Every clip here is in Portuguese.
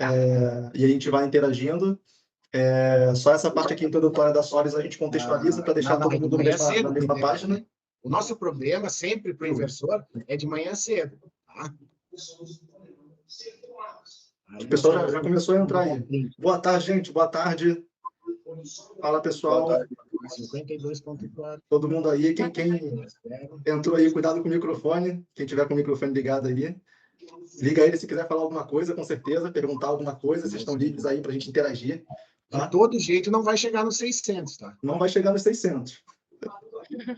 e a gente vai interagindo. Só essa parte aqui introdutória da Solis a gente contextualiza para deixar todo mundo na mesma página. O nosso problema sempre para o inversor é de manhã cedo. Tá? O pessoal já começou a entrar aí. Boa tarde, gente. Boa tarde. Fala, pessoal. Boa tarde. 52.4. Todo mundo aí. Quem entrou aí, cuidado com o microfone. Quem tiver com o microfone ligado aí, liga ele se quiser falar alguma coisa, com certeza. Perguntar alguma coisa. Vocês estão livres aí para a gente interagir. Tá? De todo jeito, não vai chegar nos 600, tá? Não vai chegar nos 600. Deixa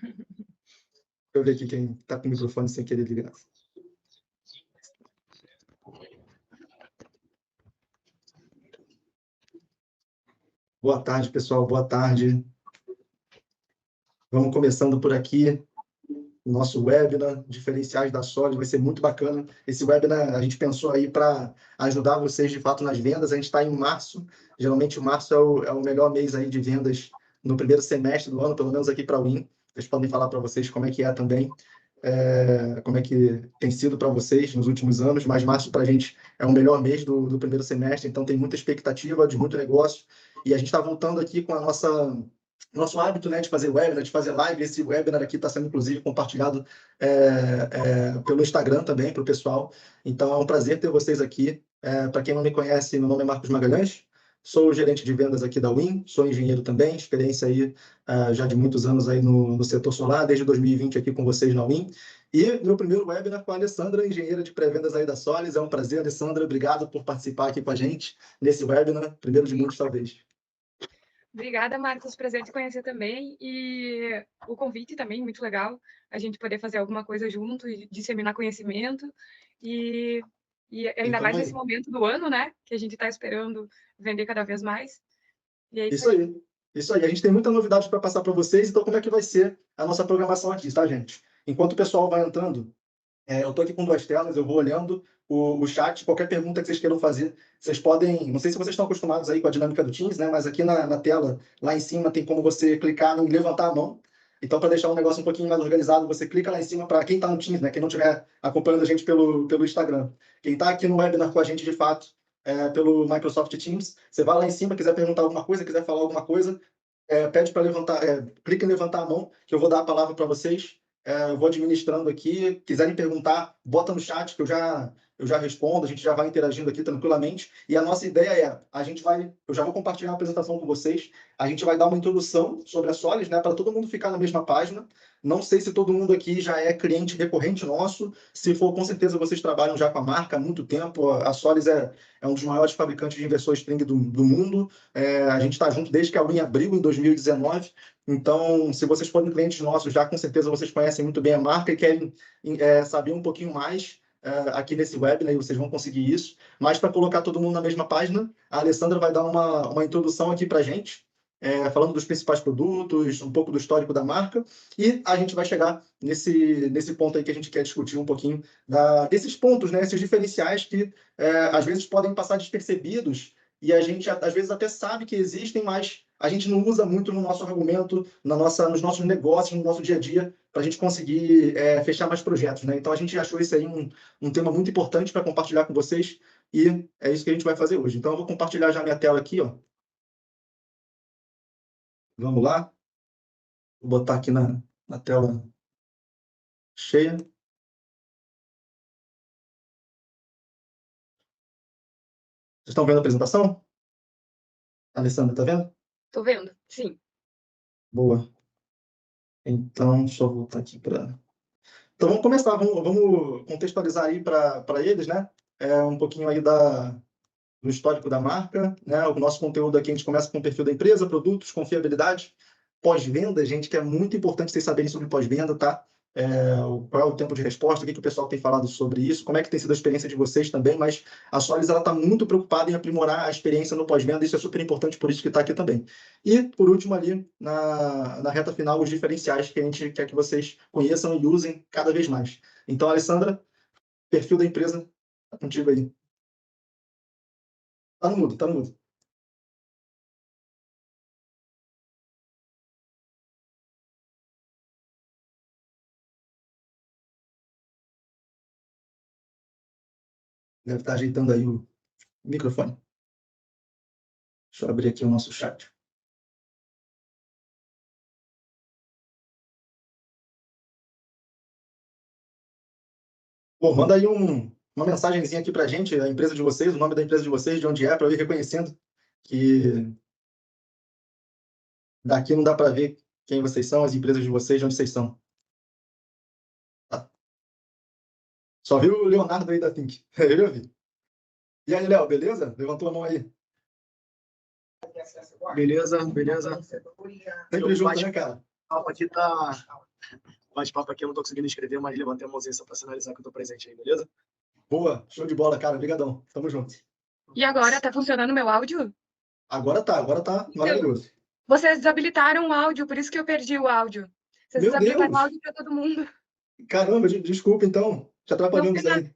eu ver aqui quem está com o microfone sem querer ligar. Boa tarde, pessoal. Boa tarde. Vamos começando por aqui o nosso webinar, Diferenciais da Solis. Vai ser muito bacana. Esse webinar a gente pensou aí para ajudar vocês, de fato, nas vendas. A gente está em março. Geralmente, o março é o melhor mês aí de vendas no primeiro semestre do ano, pelo menos aqui para a Win. Eles podem falar para vocês como é que é também, como é que tem sido para vocês nos últimos anos. Mas março, para a gente, é o melhor mês do primeiro semestre. Então, tem muita expectativa de muito negócio. E a gente está voltando aqui com a nosso hábito, né, de fazer webinar, de fazer live. Esse webinar aqui está sendo, inclusive, compartilhado pelo Instagram também, para o pessoal. Então, é um prazer ter vocês aqui. Para quem não me conhece, meu nome é Marcos Magalhães, sou gerente de vendas aqui da Win, sou engenheiro também, experiência aí já de muitos anos aí no setor solar, desde 2020 aqui com vocês na Win. E meu primeiro webinar com a Alessandra, engenheira de pré-vendas aí da Solis. É um prazer, Alessandra, obrigado por participar aqui com a gente nesse webinar, primeiro de muitos, talvez. Obrigada, Marcos. Prazer te conhecer também. E o convite também, muito legal. A gente poder fazer alguma coisa junto e disseminar conhecimento. E ainda mais nesse momento do ano, né? Que a gente está esperando vender cada vez mais. E é isso aí. Isso aí. A gente tem muita novidade para passar para vocês. Então, como é que vai ser a nossa programação aqui, tá, gente? Enquanto o pessoal vai entrando, eu estou aqui com duas telas, eu vou olhando o chat. Qualquer pergunta que vocês queiram fazer, vocês podem. Não sei se vocês estão acostumados aí com a dinâmica do Teams, né? Mas aqui na tela, lá em cima, tem como você clicar em levantar a mão. Então, para deixar um negócio um pouquinho mais organizado, você clica lá em cima para quem está no Teams, né? Quem não estiver acompanhando a gente pelo Instagram. Quem está aqui no webinar com a gente, de fato, pelo Microsoft Teams, você vai lá em cima, quiser perguntar alguma coisa, quiser falar alguma coisa, pede para levantar, clica em levantar a mão, que eu vou dar a palavra para vocês. Eu vou administrando aqui. Quiserem perguntar, bota no chat que eu já respondo. A gente já vai interagindo aqui tranquilamente. E a nossa ideia eu já vou compartilhar a apresentação com vocês. A gente vai dar uma introdução sobre a Solis, né, para todo mundo ficar na mesma página. Não sei se todo mundo aqui já é cliente recorrente nosso. Se for, com certeza vocês trabalham já com a marca há muito tempo. A Solis é um dos maiores fabricantes de inversor string do mundo. A gente está junto desde que a Win abriu em 2019. Então, se vocês forem clientes nossos, já com certeza vocês conhecem muito bem a marca e querem saber um pouquinho mais aqui nesse webinar, vocês vão conseguir isso. Mas para colocar todo mundo na mesma página, a Alessandra vai dar uma introdução aqui para a gente, falando dos principais produtos, um pouco do histórico da marca, e a gente vai chegar nesse ponto aí que a gente quer discutir um pouquinho desses pontos, né, esses diferenciais que às vezes podem passar despercebidos e a gente às vezes até sabe que existem, mas a gente não usa muito no nosso argumento, nos nossos negócios, no nosso dia a dia, para a gente conseguir fechar mais projetos, né? Então a gente achou isso aí um tema muito importante para compartilhar com vocês e é isso que a gente vai fazer hoje. Então eu vou compartilhar já minha tela aqui, ó. Vamos lá. Vou botar aqui na tela cheia. Vocês estão vendo a apresentação? Alessandra, está vendo? Estou vendo, sim. Boa. Então, deixa eu voltar aqui para... Então, vamos começar. Vamos contextualizar aí para eles, né? Um pouquinho aí do histórico da marca, né? O nosso conteúdo aqui, a gente começa com o perfil da empresa, produtos, confiabilidade, pós-venda, gente, que é muito importante vocês saberem sobre pós-venda, tá? Qual é o tempo de resposta, o que o pessoal tem falado sobre isso, como é que tem sido a experiência de vocês também, mas a Solis está muito preocupada em aprimorar a experiência no pós-venda, isso é super importante, por isso que está aqui também. E, por último, ali, na reta final, os diferenciais que a gente quer que vocês conheçam e usem cada vez mais. Então, Alessandra, perfil da empresa, tá contigo aí. Tá no mudo, tá no mudo. Deve estar ajeitando aí Microfone. Deixa eu abrir aqui o nosso chat. Bom, manda aí uma mensagenzinha aqui para a gente, a empresa de vocês, o nome da empresa de vocês, de onde é, para eu ir reconhecendo que daqui não dá para ver quem vocês são, as empresas de vocês, de onde vocês são. Tá. Só viu o Leonardo aí da Think. Eu vi. E aí, Léo, beleza? Levantou a mão aí. Beleza, beleza. Sempre junto, né, cara? Aqui tá. Bate-papo aqui, eu não tô conseguindo escrever, mas levantei a mãozinha só pra sinalizar que eu tô presente aí, beleza? Boa, show de bola, cara. Obrigadão. Tamo junto. E agora, tá funcionando meu áudio? Agora tá maravilhoso. Vocês desabilitaram o áudio, por isso que eu perdi o áudio. Vocês Meu desabilitaram o Deus! áudio para todo mundo. Caramba, desculpa então. Te atrapalhamos Não, aí.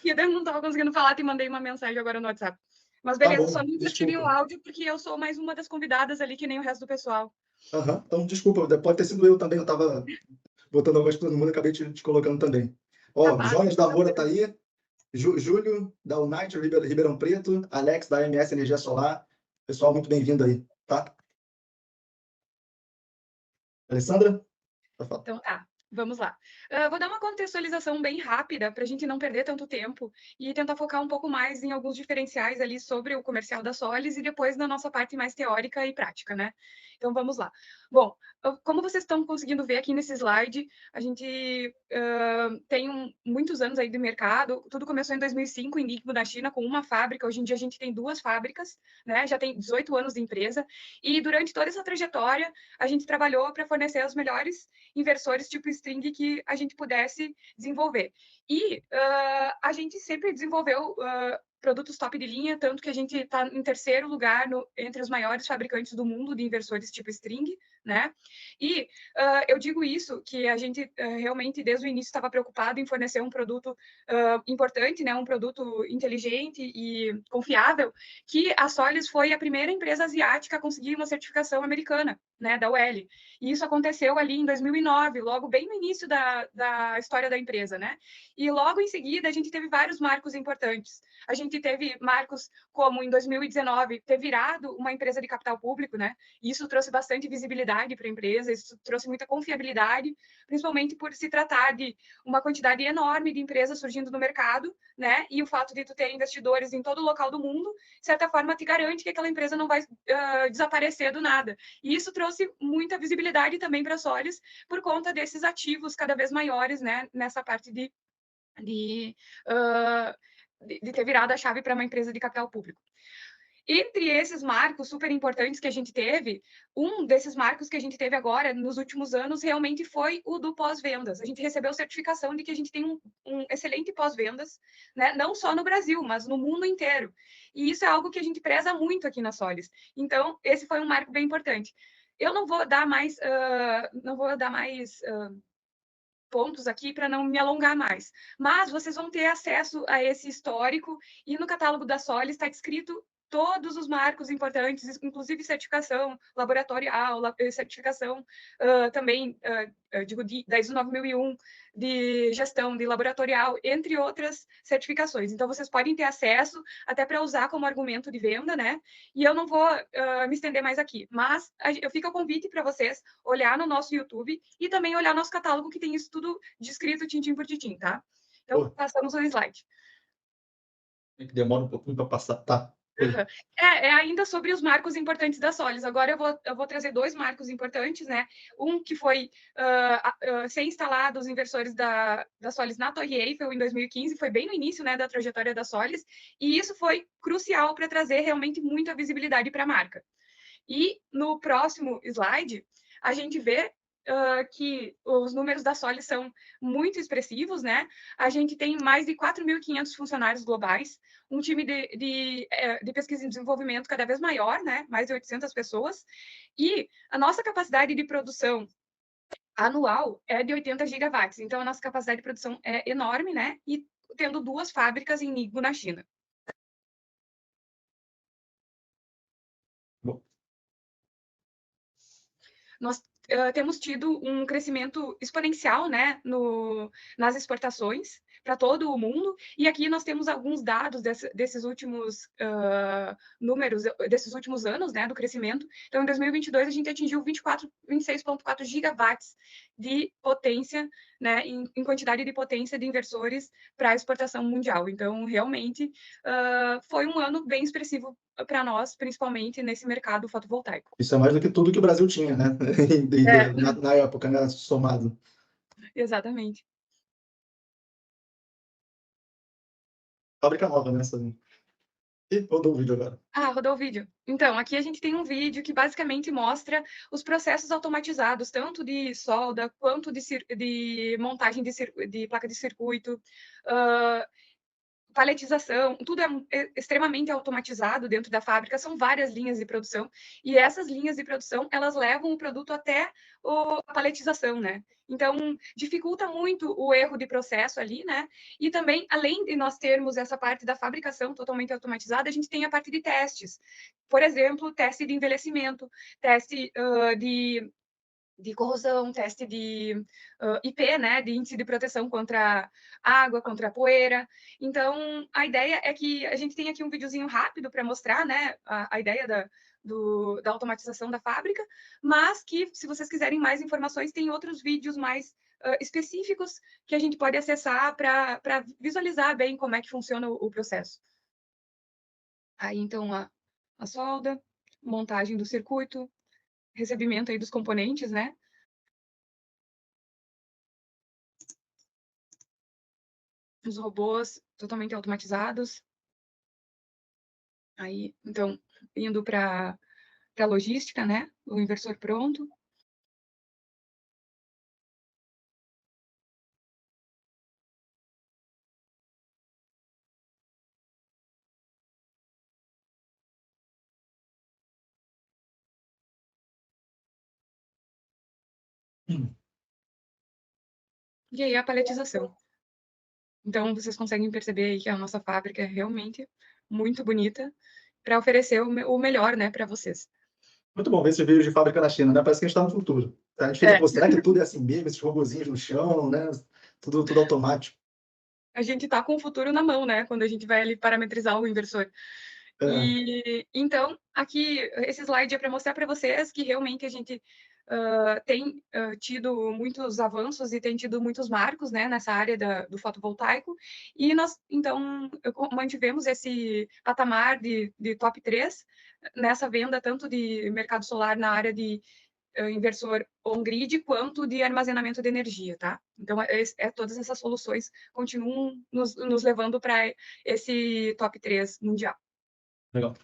E eu não estava conseguindo falar, te mandei uma mensagem agora no WhatsApp. Mas Tá beleza, bom, só não desativem o desculpa. áudio, porque eu sou mais uma das convidadas ali, que nem o resto do pessoal. Aham, então desculpa, pode ter sido eu também, eu tava botando a voz para todo mundo e acabei te colocando também. Ó, Capaz, Jonas da não, Moura tá aí, Júlio da Unite Ribeirão Preto, Alex da MS Energia Solar. Pessoal, muito bem-vindo aí, tá? Alessandra? Então tá, vamos lá. Vou dar uma contextualização bem rápida para a gente não perder tanto tempo e tentar focar um pouco mais em alguns diferenciais ali sobre o comercial da Solis e depois na nossa parte mais teórica e prática, né? Então vamos lá. Bom, como vocês estão conseguindo ver aqui nesse slide, a gente tem muitos anos aí de mercado. Tudo começou em 2005 em Ningbo, na China, com uma fábrica. Hoje em dia a gente tem 2 fábricas, né? Já tem 18 anos de empresa. E durante toda essa trajetória, a gente trabalhou para fornecer os melhores inversores tipo string que a gente pudesse desenvolver. E a gente sempre desenvolveu produtos top de linha, tanto que a gente está em terceiro lugar entre os maiores fabricantes do mundo de inversores tipo string, né? E eu digo isso, que a gente realmente, desde o início, estava preocupado em fornecer um produto importante, né? Um produto inteligente e confiável, que a Solis foi a primeira empresa asiática a conseguir uma certificação americana, né? Da UL. E isso aconteceu ali em 2009, logo bem no início da história da empresa, né? E logo em seguida, a gente teve vários marcos importantes. A gente teve marcos como, em 2019, ter virado uma empresa de capital público, né? E isso trouxe bastante visibilidade para a empresa, isso trouxe muita confiabilidade, principalmente por se tratar de uma quantidade enorme de empresas surgindo no mercado, né? E o fato de tu ter investidores em todo local do mundo, de certa forma, te garante que aquela empresa não vai desaparecer do nada. E isso trouxe muita visibilidade também para a Solis, por conta desses ativos cada vez maiores, né? Nessa parte de ter virado a chave para uma empresa de capital público. Entre esses marcos super importantes que a gente teve, um desses marcos que a gente teve agora, nos últimos anos, realmente foi o do pós-vendas. A gente recebeu certificação de que a gente tem um excelente pós-vendas, né? Não só no Brasil, mas no mundo inteiro. E isso é algo que a gente preza muito aqui na Solis. Então, esse foi um marco bem importante. Eu não vou dar mais, pontos aqui para não me alongar mais. Mas vocês vão ter acesso a esse histórico e no catálogo da Solis está descrito todos os marcos importantes, inclusive certificação laboratorial, certificação também, digo, da ISO 9001, de gestão de laboratorial, entre outras certificações. Então, vocês podem ter acesso até para usar como argumento de venda, né? E eu não vou me estender mais aqui, mas eu fico o convite para vocês olhar no nosso YouTube e também olhar nosso catálogo, que tem isso tudo descrito tintim por tintim, tá? Então, passamos ao slide. Demora um pouquinho para passar, tá? Uhum. É ainda sobre os marcos importantes da Solis. Agora eu vou trazer 2 marcos importantes, né? Um que foi ser instalado os inversores da Solis na Torre Eiffel em 2015, foi bem no início, né, da trajetória da Solis, e isso foi crucial para trazer realmente muita visibilidade para a marca. E no próximo slide, a gente vê que os números da Solis são muito expressivos, né? A gente tem mais de 4.500 funcionários globais, um time de pesquisa e desenvolvimento cada vez maior, né? Mais de 800 pessoas, e a nossa capacidade de produção anual é de 80 gigawatts. Então, a nossa capacidade de produção é enorme, né? E tendo 2 fábricas em Ningbo, na China. Bom. Nós temos tido um crescimento exponencial, né, nas exportações, para todo o mundo. E aqui nós temos alguns dados desses últimos números, desses últimos anos, né, do crescimento. Então, em 2022, a gente atingiu 26,4 gigawatts de potência, né, em quantidade de potência de inversores para a exportação mundial. Então, realmente, foi um ano bem expressivo para nós, principalmente nesse mercado fotovoltaico. Isso é mais do que tudo que o Brasil tinha, né? Na época, né? Somado. Exatamente. Fábrica nova, né? Ih, rodou o vídeo agora. Rodou o vídeo. Então, aqui a gente tem um vídeo que basicamente mostra os processos automatizados, tanto de solda quanto de montagem de placa de circuito, paletização, tudo é extremamente automatizado dentro da fábrica, são várias linhas de produção, e essas linhas de produção, elas levam o produto até a paletização, né? Então, dificulta muito o erro de processo ali, né? E também, além de nós termos essa parte da fabricação totalmente automatizada, a gente tem a parte de testes. Por exemplo, teste de envelhecimento, teste de corrosão, teste de IP, né, de índice de proteção contra água, contra poeira. Então, a ideia é que a gente tem aqui um videozinho rápido para mostrar, né, a ideia da automatização da fábrica, mas que, se vocês quiserem mais informações, tem outros vídeos mais específicos que a gente pode acessar para visualizar bem como é que funciona o processo. Aí, então, a solda, montagem do circuito, recebimento aí dos componentes, né? Os robôs totalmente automatizados. Aí, então, indo para a logística, né? O inversor pronto. E aí a paletização. Então, vocês conseguem perceber aí que a nossa fábrica é realmente muito bonita para oferecer o melhor, né, para vocês. Muito bom ver esses vídeos de fábrica na China, né? Parece que a gente está no futuro. A gente fica, pô, será que tudo é assim mesmo? Esses robozinhos no chão, né? Tudo automático. A gente está com o futuro na mão, né, quando a gente vai ali parametrizar o inversor. E então, aqui, esse slide é para mostrar para vocês que realmente a gente tem tido muitos avanços e tem tido muitos marcos, né, nessa área do fotovoltaico. E nós, então, mantivemos esse patamar de top 3 nessa venda, tanto de mercado solar na área de inversor on-grid, quanto de armazenamento de energia, tá? Então, todas essas soluções continuam nos levando para esse top 3 mundial. Legal.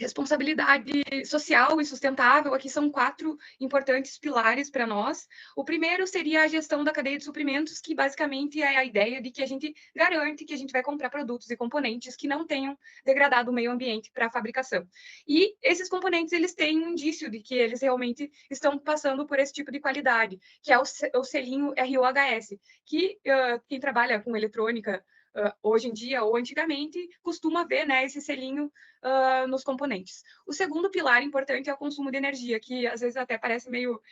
Responsabilidade social e sustentável, aqui são 4 importantes pilares para nós. O primeiro seria a gestão da cadeia de suprimentos, que basicamente é a ideia de que a gente garante que a gente vai comprar produtos e componentes que não tenham degradado o meio ambiente para a fabricação. E esses componentes, eles têm um indício de que eles realmente estão passando por esse tipo de qualidade, que é o selinho RoHS, que quem trabalha com eletrônica hoje em dia ou antigamente costuma ver, né, esse selinho nos componentes. O segundo pilar importante é o consumo de energia, que às vezes até parece meio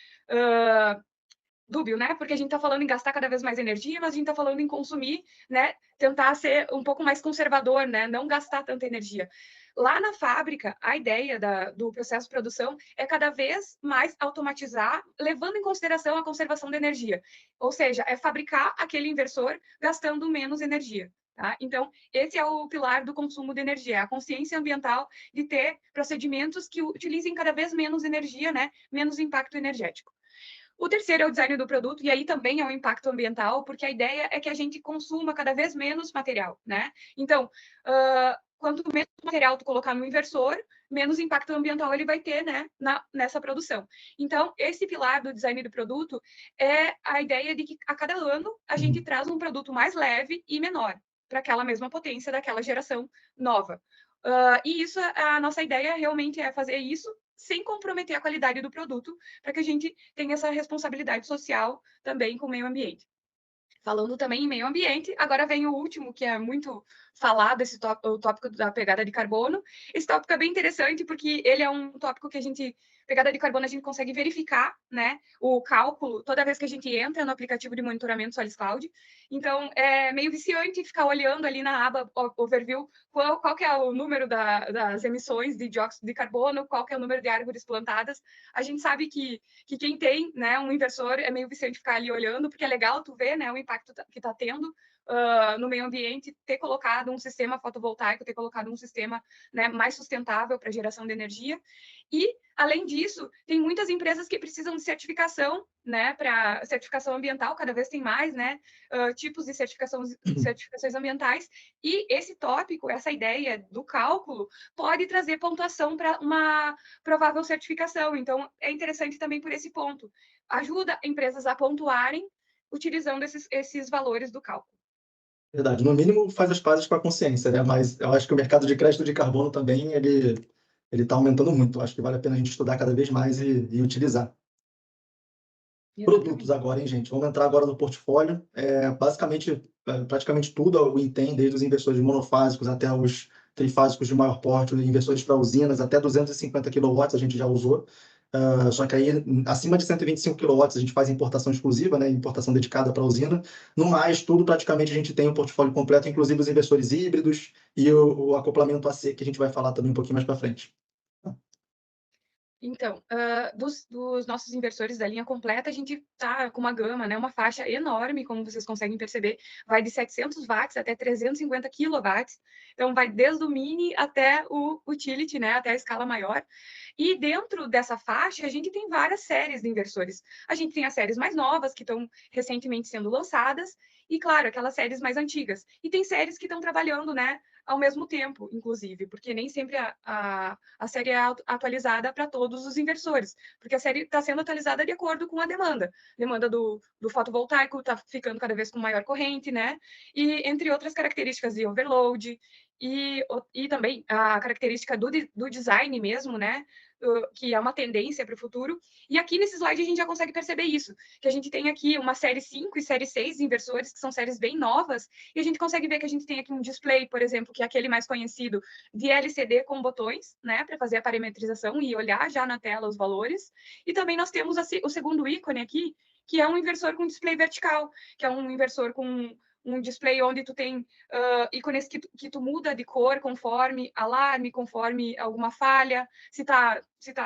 dúbio, né? Porque a gente está falando em gastar cada vez mais energia, mas a gente está falando em consumir, né? Tentar ser um pouco mais conservador, né? Não gastar tanta energia. Lá na fábrica, a ideia do processo de produção é cada vez mais automatizar, levando em consideração a conservação da energia. Ou seja, é fabricar aquele inversor gastando menos energia. Tá? Então, esse é o pilar do consumo de energia, a consciência ambiental de ter procedimentos que utilizem cada vez menos energia, né? Menos impacto energético. O terceiro é o design do produto, e aí também é um impacto ambiental, porque a ideia é que a gente consuma cada vez menos material, né? Então, quanto menos material tu colocar no inversor, menos impacto ambiental ele vai ter, né, nessa produção. Então, esse pilar do design do produto é a ideia de que a cada ano a gente traz um produto mais leve e menor para aquela mesma potência daquela geração nova. E isso, a nossa ideia realmente é fazer isso sem comprometer a qualidade do produto, para que a gente tenha essa responsabilidade social também com o meio ambiente. Falando também em meio ambiente, agora vem o último, que é muito falado, o tópico da pegada de carbono. Esse tópico é bem interessante, porque ele é um tópico que a gente pegada de carbono a gente consegue verificar, né, o cálculo toda vez que a gente entra no aplicativo de monitoramento SolisCloud. Então, é meio viciante ficar olhando ali na aba Overview qual que é o número das emissões de dióxido de carbono, qual que é o número de árvores plantadas. A gente sabe que quem tem, né, um inversor é meio viciante ficar ali olhando, porque é legal tu ver, né, o impacto que está tendo no meio ambiente, ter colocado um sistema fotovoltaico, ter colocado um sistema, né, mais sustentável para geração de energia. E, além disso, tem muitas empresas que precisam de certificação, né, para certificação ambiental, cada vez tem mais, né, tipos de certificações ambientais, e esse tópico, essa ideia do cálculo, pode trazer pontuação para uma provável certificação. Então, é interessante também por esse ponto. Ajuda empresas a pontuarem utilizando esses valores do cálculo. Verdade. No mínimo, faz as pazes com a consciência, né? Mas eu acho que o mercado de crédito de carbono também, ele está aumentando muito. Eu acho que vale a pena a gente estudar cada vez mais e utilizar. Produtos agora, hein, gente? Vamos entrar agora no portfólio. Basicamente, praticamente tudo, o Intem, desde os investidores monofásicos até os trifásicos de maior porte, investidores para usinas, até 250 kW a gente já usou. Só que aí, acima de 125 kW, a gente faz importação exclusiva, né? Importação dedicada para a usina. No mais, tudo praticamente a gente tem um portfólio completo, inclusive os investidores híbridos e o acoplamento AC, que a gente vai falar também um pouquinho mais para frente. Então, dos nossos inversores da linha completa, a gente está com uma gama, né, uma faixa enorme, como vocês conseguem perceber, vai de 700 watts até 350 quilowatts. Então, vai desde o mini até o utility, né, até a escala maior. E dentro dessa faixa, a gente tem várias séries de inversores. A gente tem as séries mais novas, que estão recentemente sendo lançadas, e, claro, aquelas séries mais antigas. E tem séries que estão trabalhando, né, ao mesmo tempo, inclusive, porque nem sempre a série é atualizada para todos os inversores, porque a série está sendo atualizada de acordo com a demanda. A demanda do fotovoltaico está ficando cada vez com maior corrente, né? E entre outras características de overload, e também a característica do design mesmo, né? Que é uma tendência para o futuro. E aqui nesse slide a gente já consegue perceber isso, que a gente tem aqui uma série 5 e série 6 de inversores, que são séries bem novas, e a gente consegue ver que a gente tem aqui um display, por exemplo, que é aquele mais conhecido de LCD com botões, né, para fazer a parametrização e olhar já na tela os valores. E também nós temos o segundo ícone aqui, que é um inversor com display vertical, que é um inversor com um display onde tu tem ícones que tu muda de cor conforme alarme, conforme alguma falha, se tá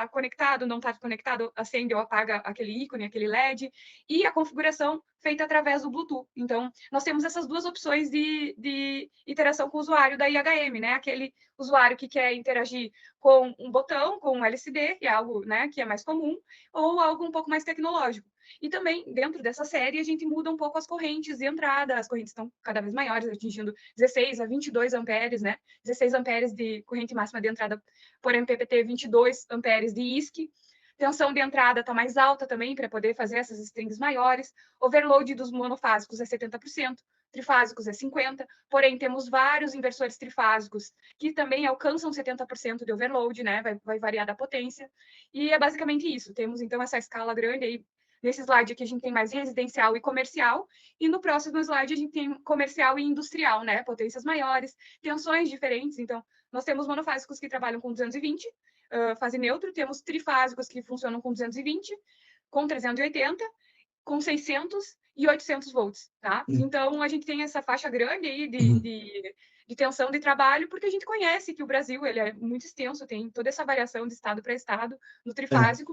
conectado, não está conectado, acende ou apaga aquele ícone, aquele LED, e a configuração feita através do Bluetooth. Então, nós temos essas duas opções de interação com o usuário da IHM, né? Aquele usuário que quer interagir com um botão, com um LCD, que é algo, né, que é mais comum, ou algo um pouco mais tecnológico. E também, dentro dessa série, a gente muda um pouco as correntes de entrada, as correntes estão cada vez maiores, atingindo 16 a 22 amperes, né? 16 amperes de corrente máxima de entrada por MPPT, 22 amperes de ISC. Tensão de entrada está mais alta também, para poder fazer essas strings maiores. Overload dos monofásicos é 70%, trifásicos é 50%, porém temos vários inversores trifásicos que também alcançam 70% de overload, né? Vai variar da potência. E é basicamente isso. Temos, então, essa escala grande aí. Nesse slide aqui a gente tem mais residencial e comercial, e no próximo slide a gente tem comercial e industrial, né? Potências maiores, tensões diferentes. Então, nós temos monofásicos que trabalham com 220, fase neutro, temos trifásicos que funcionam com 220, com 380, com 600 e 800 volts, tá? Então, a gente tem essa faixa grande aí de tensão de trabalho, porque a gente conhece que o Brasil ele é muito extenso, tem toda essa variação de estado para estado no trifásico.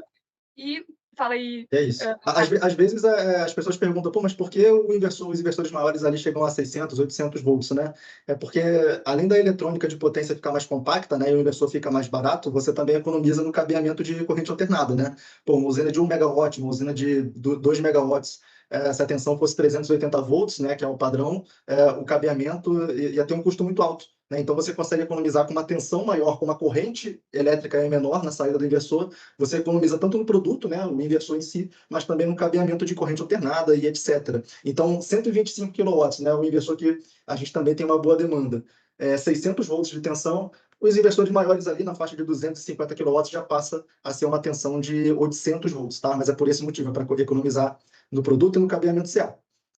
E fala aí. É isso. Às vezes as pessoas perguntam, pô, mas por que os inversores maiores ali chegam a 600, 800 volts, né? É porque, além da eletrônica de potência ficar mais compacta, né, e o inversor fica mais barato, você também economiza no cabeamento de corrente alternada, né? Pô, uma usina de 1 megawatt, uma usina de 2 megawatts, se a tensão fosse 380 volts, né, que é o padrão, o cabeamento ia ter um custo muito alto. Né? Então, você consegue economizar com uma tensão maior, com uma corrente elétrica menor na saída do inversor, você economiza tanto no produto, né, o inversor em si, mas também no cabeamento de corrente alternada e etc. Então, 125 kW, né, o inversor que a gente também tem uma boa demanda. 600 volts de tensão, os inversores maiores ali na faixa de 250 kW já passa a ser uma tensão de 800 volts, tá? Mas é por esse motivo, é para economizar no produto e no cabeamento CA.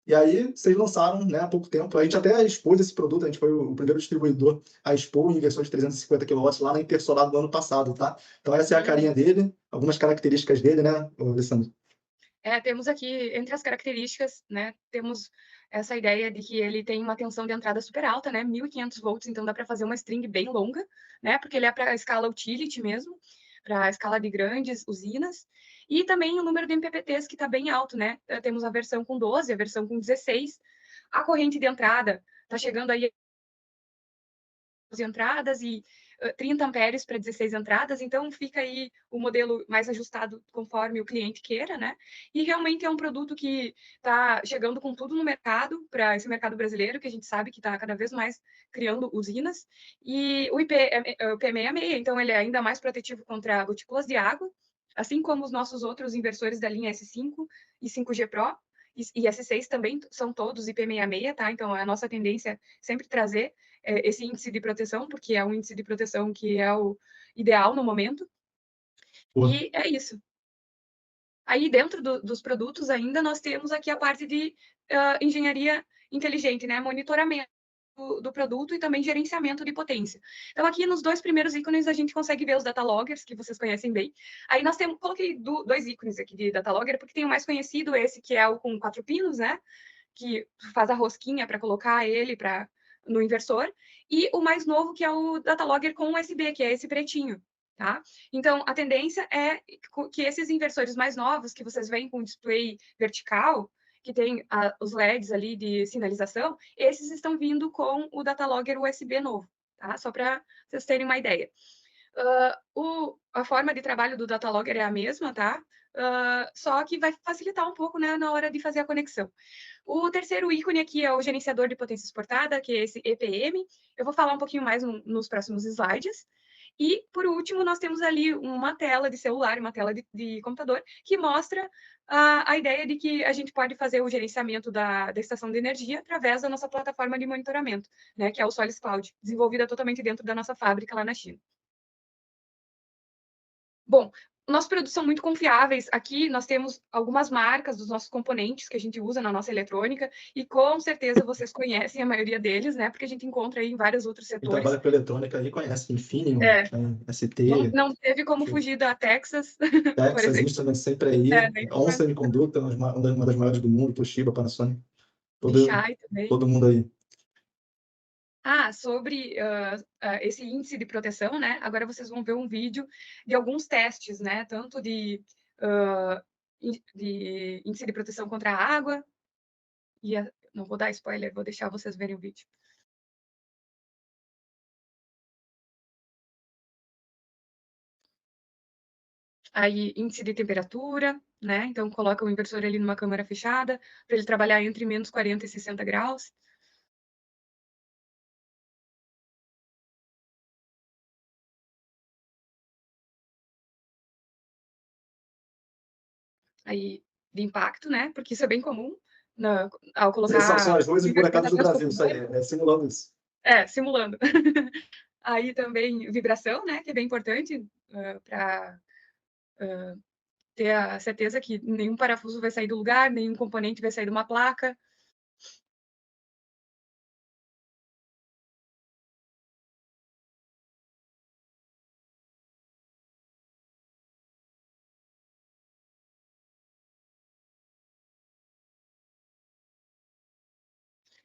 E aí, vocês lançaram, né, há pouco tempo. A gente até expôs esse produto, a gente foi o primeiro distribuidor a expor em versão de 350 kW lá na Intersolar do ano passado, tá? Então, essa é a carinha dele, algumas características dele, né, Alessandro? Temos aqui, entre as características, né, temos essa ideia de que ele tem uma tensão de entrada super alta, né, 1.500 volts, então dá para fazer uma string bem longa, né, porque ele é para a escala utility mesmo, para a escala de grandes usinas, e também o número de MPPTs que está bem alto, né, temos a versão com 12, a versão com 16, a corrente de entrada está chegando aí de entradas e 30 amperes para 16 entradas, então fica aí o modelo mais ajustado conforme o cliente queira, né? E realmente é um produto que está chegando com tudo no mercado, para esse mercado brasileiro, que a gente sabe que está cada vez mais criando usinas, e o IP66, então ele é ainda mais protetivo contra gotículas de água, assim como os nossos outros inversores da linha S5 e 5G Pro, e S6 também são todos IP66, tá? Então, a nossa tendência é sempre trazer esse índice de proteção, porque é um índice de proteção que é o ideal no momento. E é isso. Aí, dentro dos produtos ainda, nós temos aqui a parte de engenharia inteligente, né? Monitoramento do produto e também gerenciamento de potência. Então, aqui nos dois primeiros ícones, a gente consegue ver os data loggers, que vocês conhecem bem. Aí nós temos, coloquei dois ícones aqui de data logger, porque tem o mais conhecido, esse que é o com 4 pinos, né? Que faz a rosquinha para colocar ele no inversor, e o mais novo, que é o data logger com USB, que é esse pretinho, tá? Então, a tendência é que esses inversores mais novos, que vocês veem com display vertical, que tem os LEDs ali de sinalização, esses estão vindo com o data logger USB novo, tá? Só para vocês terem uma ideia. A forma de trabalho do data logger é a mesma, tá? Só que vai facilitar um pouco, né, na hora de fazer a conexão. O terceiro ícone aqui é o gerenciador de potência exportada, que é esse EPM. Eu vou falar um pouquinho mais nos próximos slides. E, por último, nós temos ali uma tela de celular, uma tela de computador, que mostra a ideia de que a gente pode fazer o gerenciamento da estação de energia através da nossa plataforma de monitoramento, né, que é o Solis Cloud, desenvolvida totalmente dentro da nossa fábrica lá na China. Bom, nossos produtos são muito confiáveis. Aqui nós temos algumas marcas dos nossos componentes que a gente usa na nossa eletrônica e com certeza vocês conhecem a maioria deles, né? Porque a gente encontra aí em vários outros Quem setores. trabalha com eletrônica aí conhece Infineon, ST, Não teve como fugir da Texas, por Texas exemplo. Instruments sempre aí, ON Semiconductor, uma das maiores do mundo, Toshiba, Panasonic, Shai também. todo mundo aí. Sobre esse índice de proteção, né? Agora vocês vão ver um vídeo de alguns testes, né? Tanto de índice de proteção contra a água, não vou dar spoiler, vou deixar vocês verem o vídeo. Aí, índice de temperatura, né? Então, coloca o inversor ali numa câmara fechada, para ele trabalhar entre menos 40 e 60 graus. Aí, de impacto, né? Porque isso é bem comum ao colocar... São as luzes buracadas do Brasil, isso aí, simulando isso. Simulando. Aí também vibração, né? Que é bem importante para ter a certeza que nenhum parafuso vai sair do lugar, nenhum componente vai sair de uma placa.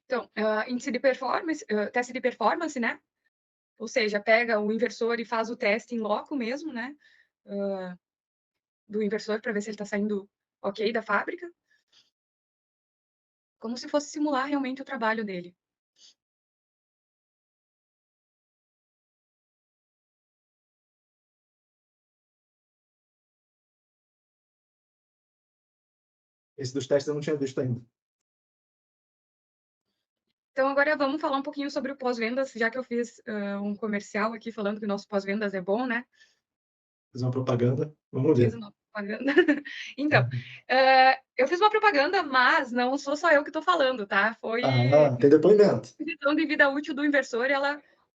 Então, índice de performance, teste de performance, né? Ou seja, pega o inversor e faz o teste em loco mesmo, né? Do inversor para ver se ele está saindo ok da fábrica. Como se fosse simular realmente o trabalho dele. Esse dos testes eu não tinha visto ainda. Então, agora vamos falar um pouquinho sobre o pós-vendas, já que eu fiz um comercial aqui falando que o nosso pós-vendas é bom, né? Fiz uma propaganda, vamos ver. Fiz uma propaganda. Então, eu fiz uma propaganda, mas não sou só eu que estou falando, tá? Foi tem depoimento. a previsão de vida útil do inversor,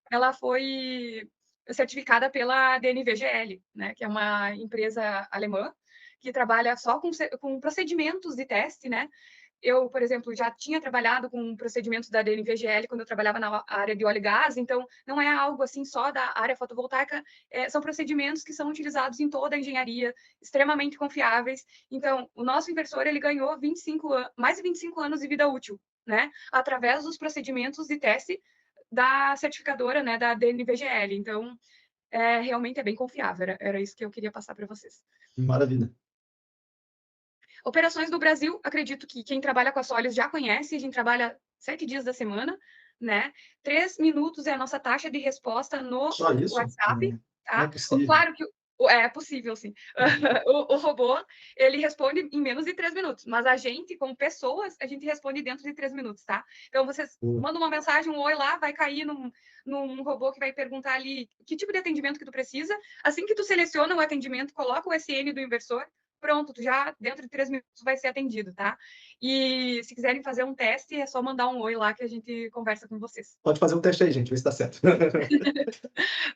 ela foi certificada pela DNVGL, né? Que é uma empresa alemã que trabalha só com procedimentos de teste, né? eu, por exemplo, já tinha trabalhado com procedimentos da DNVGL quando eu trabalhava na área de óleo e gás, então não é algo assim só da área fotovoltaica, são procedimentos que são utilizados em toda a engenharia, extremamente confiáveis. Então, o nosso inversor, ele ganhou mais de 25 anos de vida útil, né, através dos procedimentos de teste da certificadora, né, da DNVGL. Então, realmente é bem confiável. Era isso que eu queria passar para vocês. Maravilha. Operações do Brasil, acredito que quem trabalha com a Solis já conhece, a gente trabalha 7 dias da semana, né? 3 minutos é a nossa taxa de resposta no Só isso? WhatsApp, Não é tá? possível. Claro que é possível, sim. O robô, ele responde em menos de 3 minutos, mas a gente, como pessoas, a gente responde dentro de 3 minutos, tá? Então, vocês mandam uma mensagem, um oi lá, vai cair num robô que vai perguntar ali que tipo de atendimento que tu precisa. Assim que tu seleciona o atendimento, coloca o SN do inversor, pronto, tu já dentro de 3 minutos vai ser atendido, tá? E se quiserem fazer um teste, é só mandar um oi lá que a gente conversa com vocês. Pode fazer um teste aí, gente, ver se dá certo.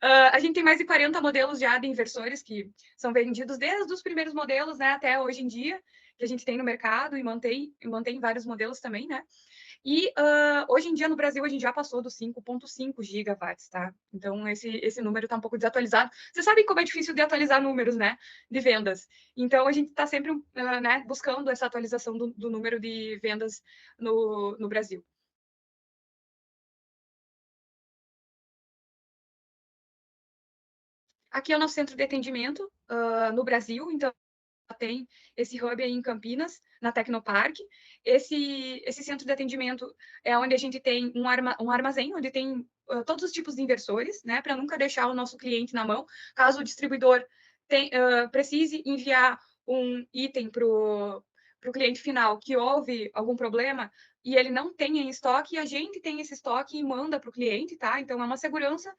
A gente tem mais de 40 modelos já de inversores que são vendidos desde os primeiros modelos, né, até hoje em dia, que a gente tem no mercado e mantém vários modelos também, né? E hoje em dia no Brasil a gente já passou dos 5,5 gigawatts, tá? Então esse número está um pouco desatualizado. Você sabe como é difícil de atualizar números, né? De vendas. Então a gente está sempre né, buscando essa atualização do número de vendas no Brasil. Aqui é o nosso centro de atendimento no Brasil, então tem esse hub aí em Campinas, na Tecnopark. Esse centro de atendimento é onde a gente tem um armazém, onde tem todos os tipos de inversores, né, para nunca deixar o nosso cliente na mão. Caso o distribuidor precise enviar um item para o cliente final que houve algum problema e ele não tem em estoque, a gente tem esse estoque e manda para o cliente, tá? Então, é uma segurança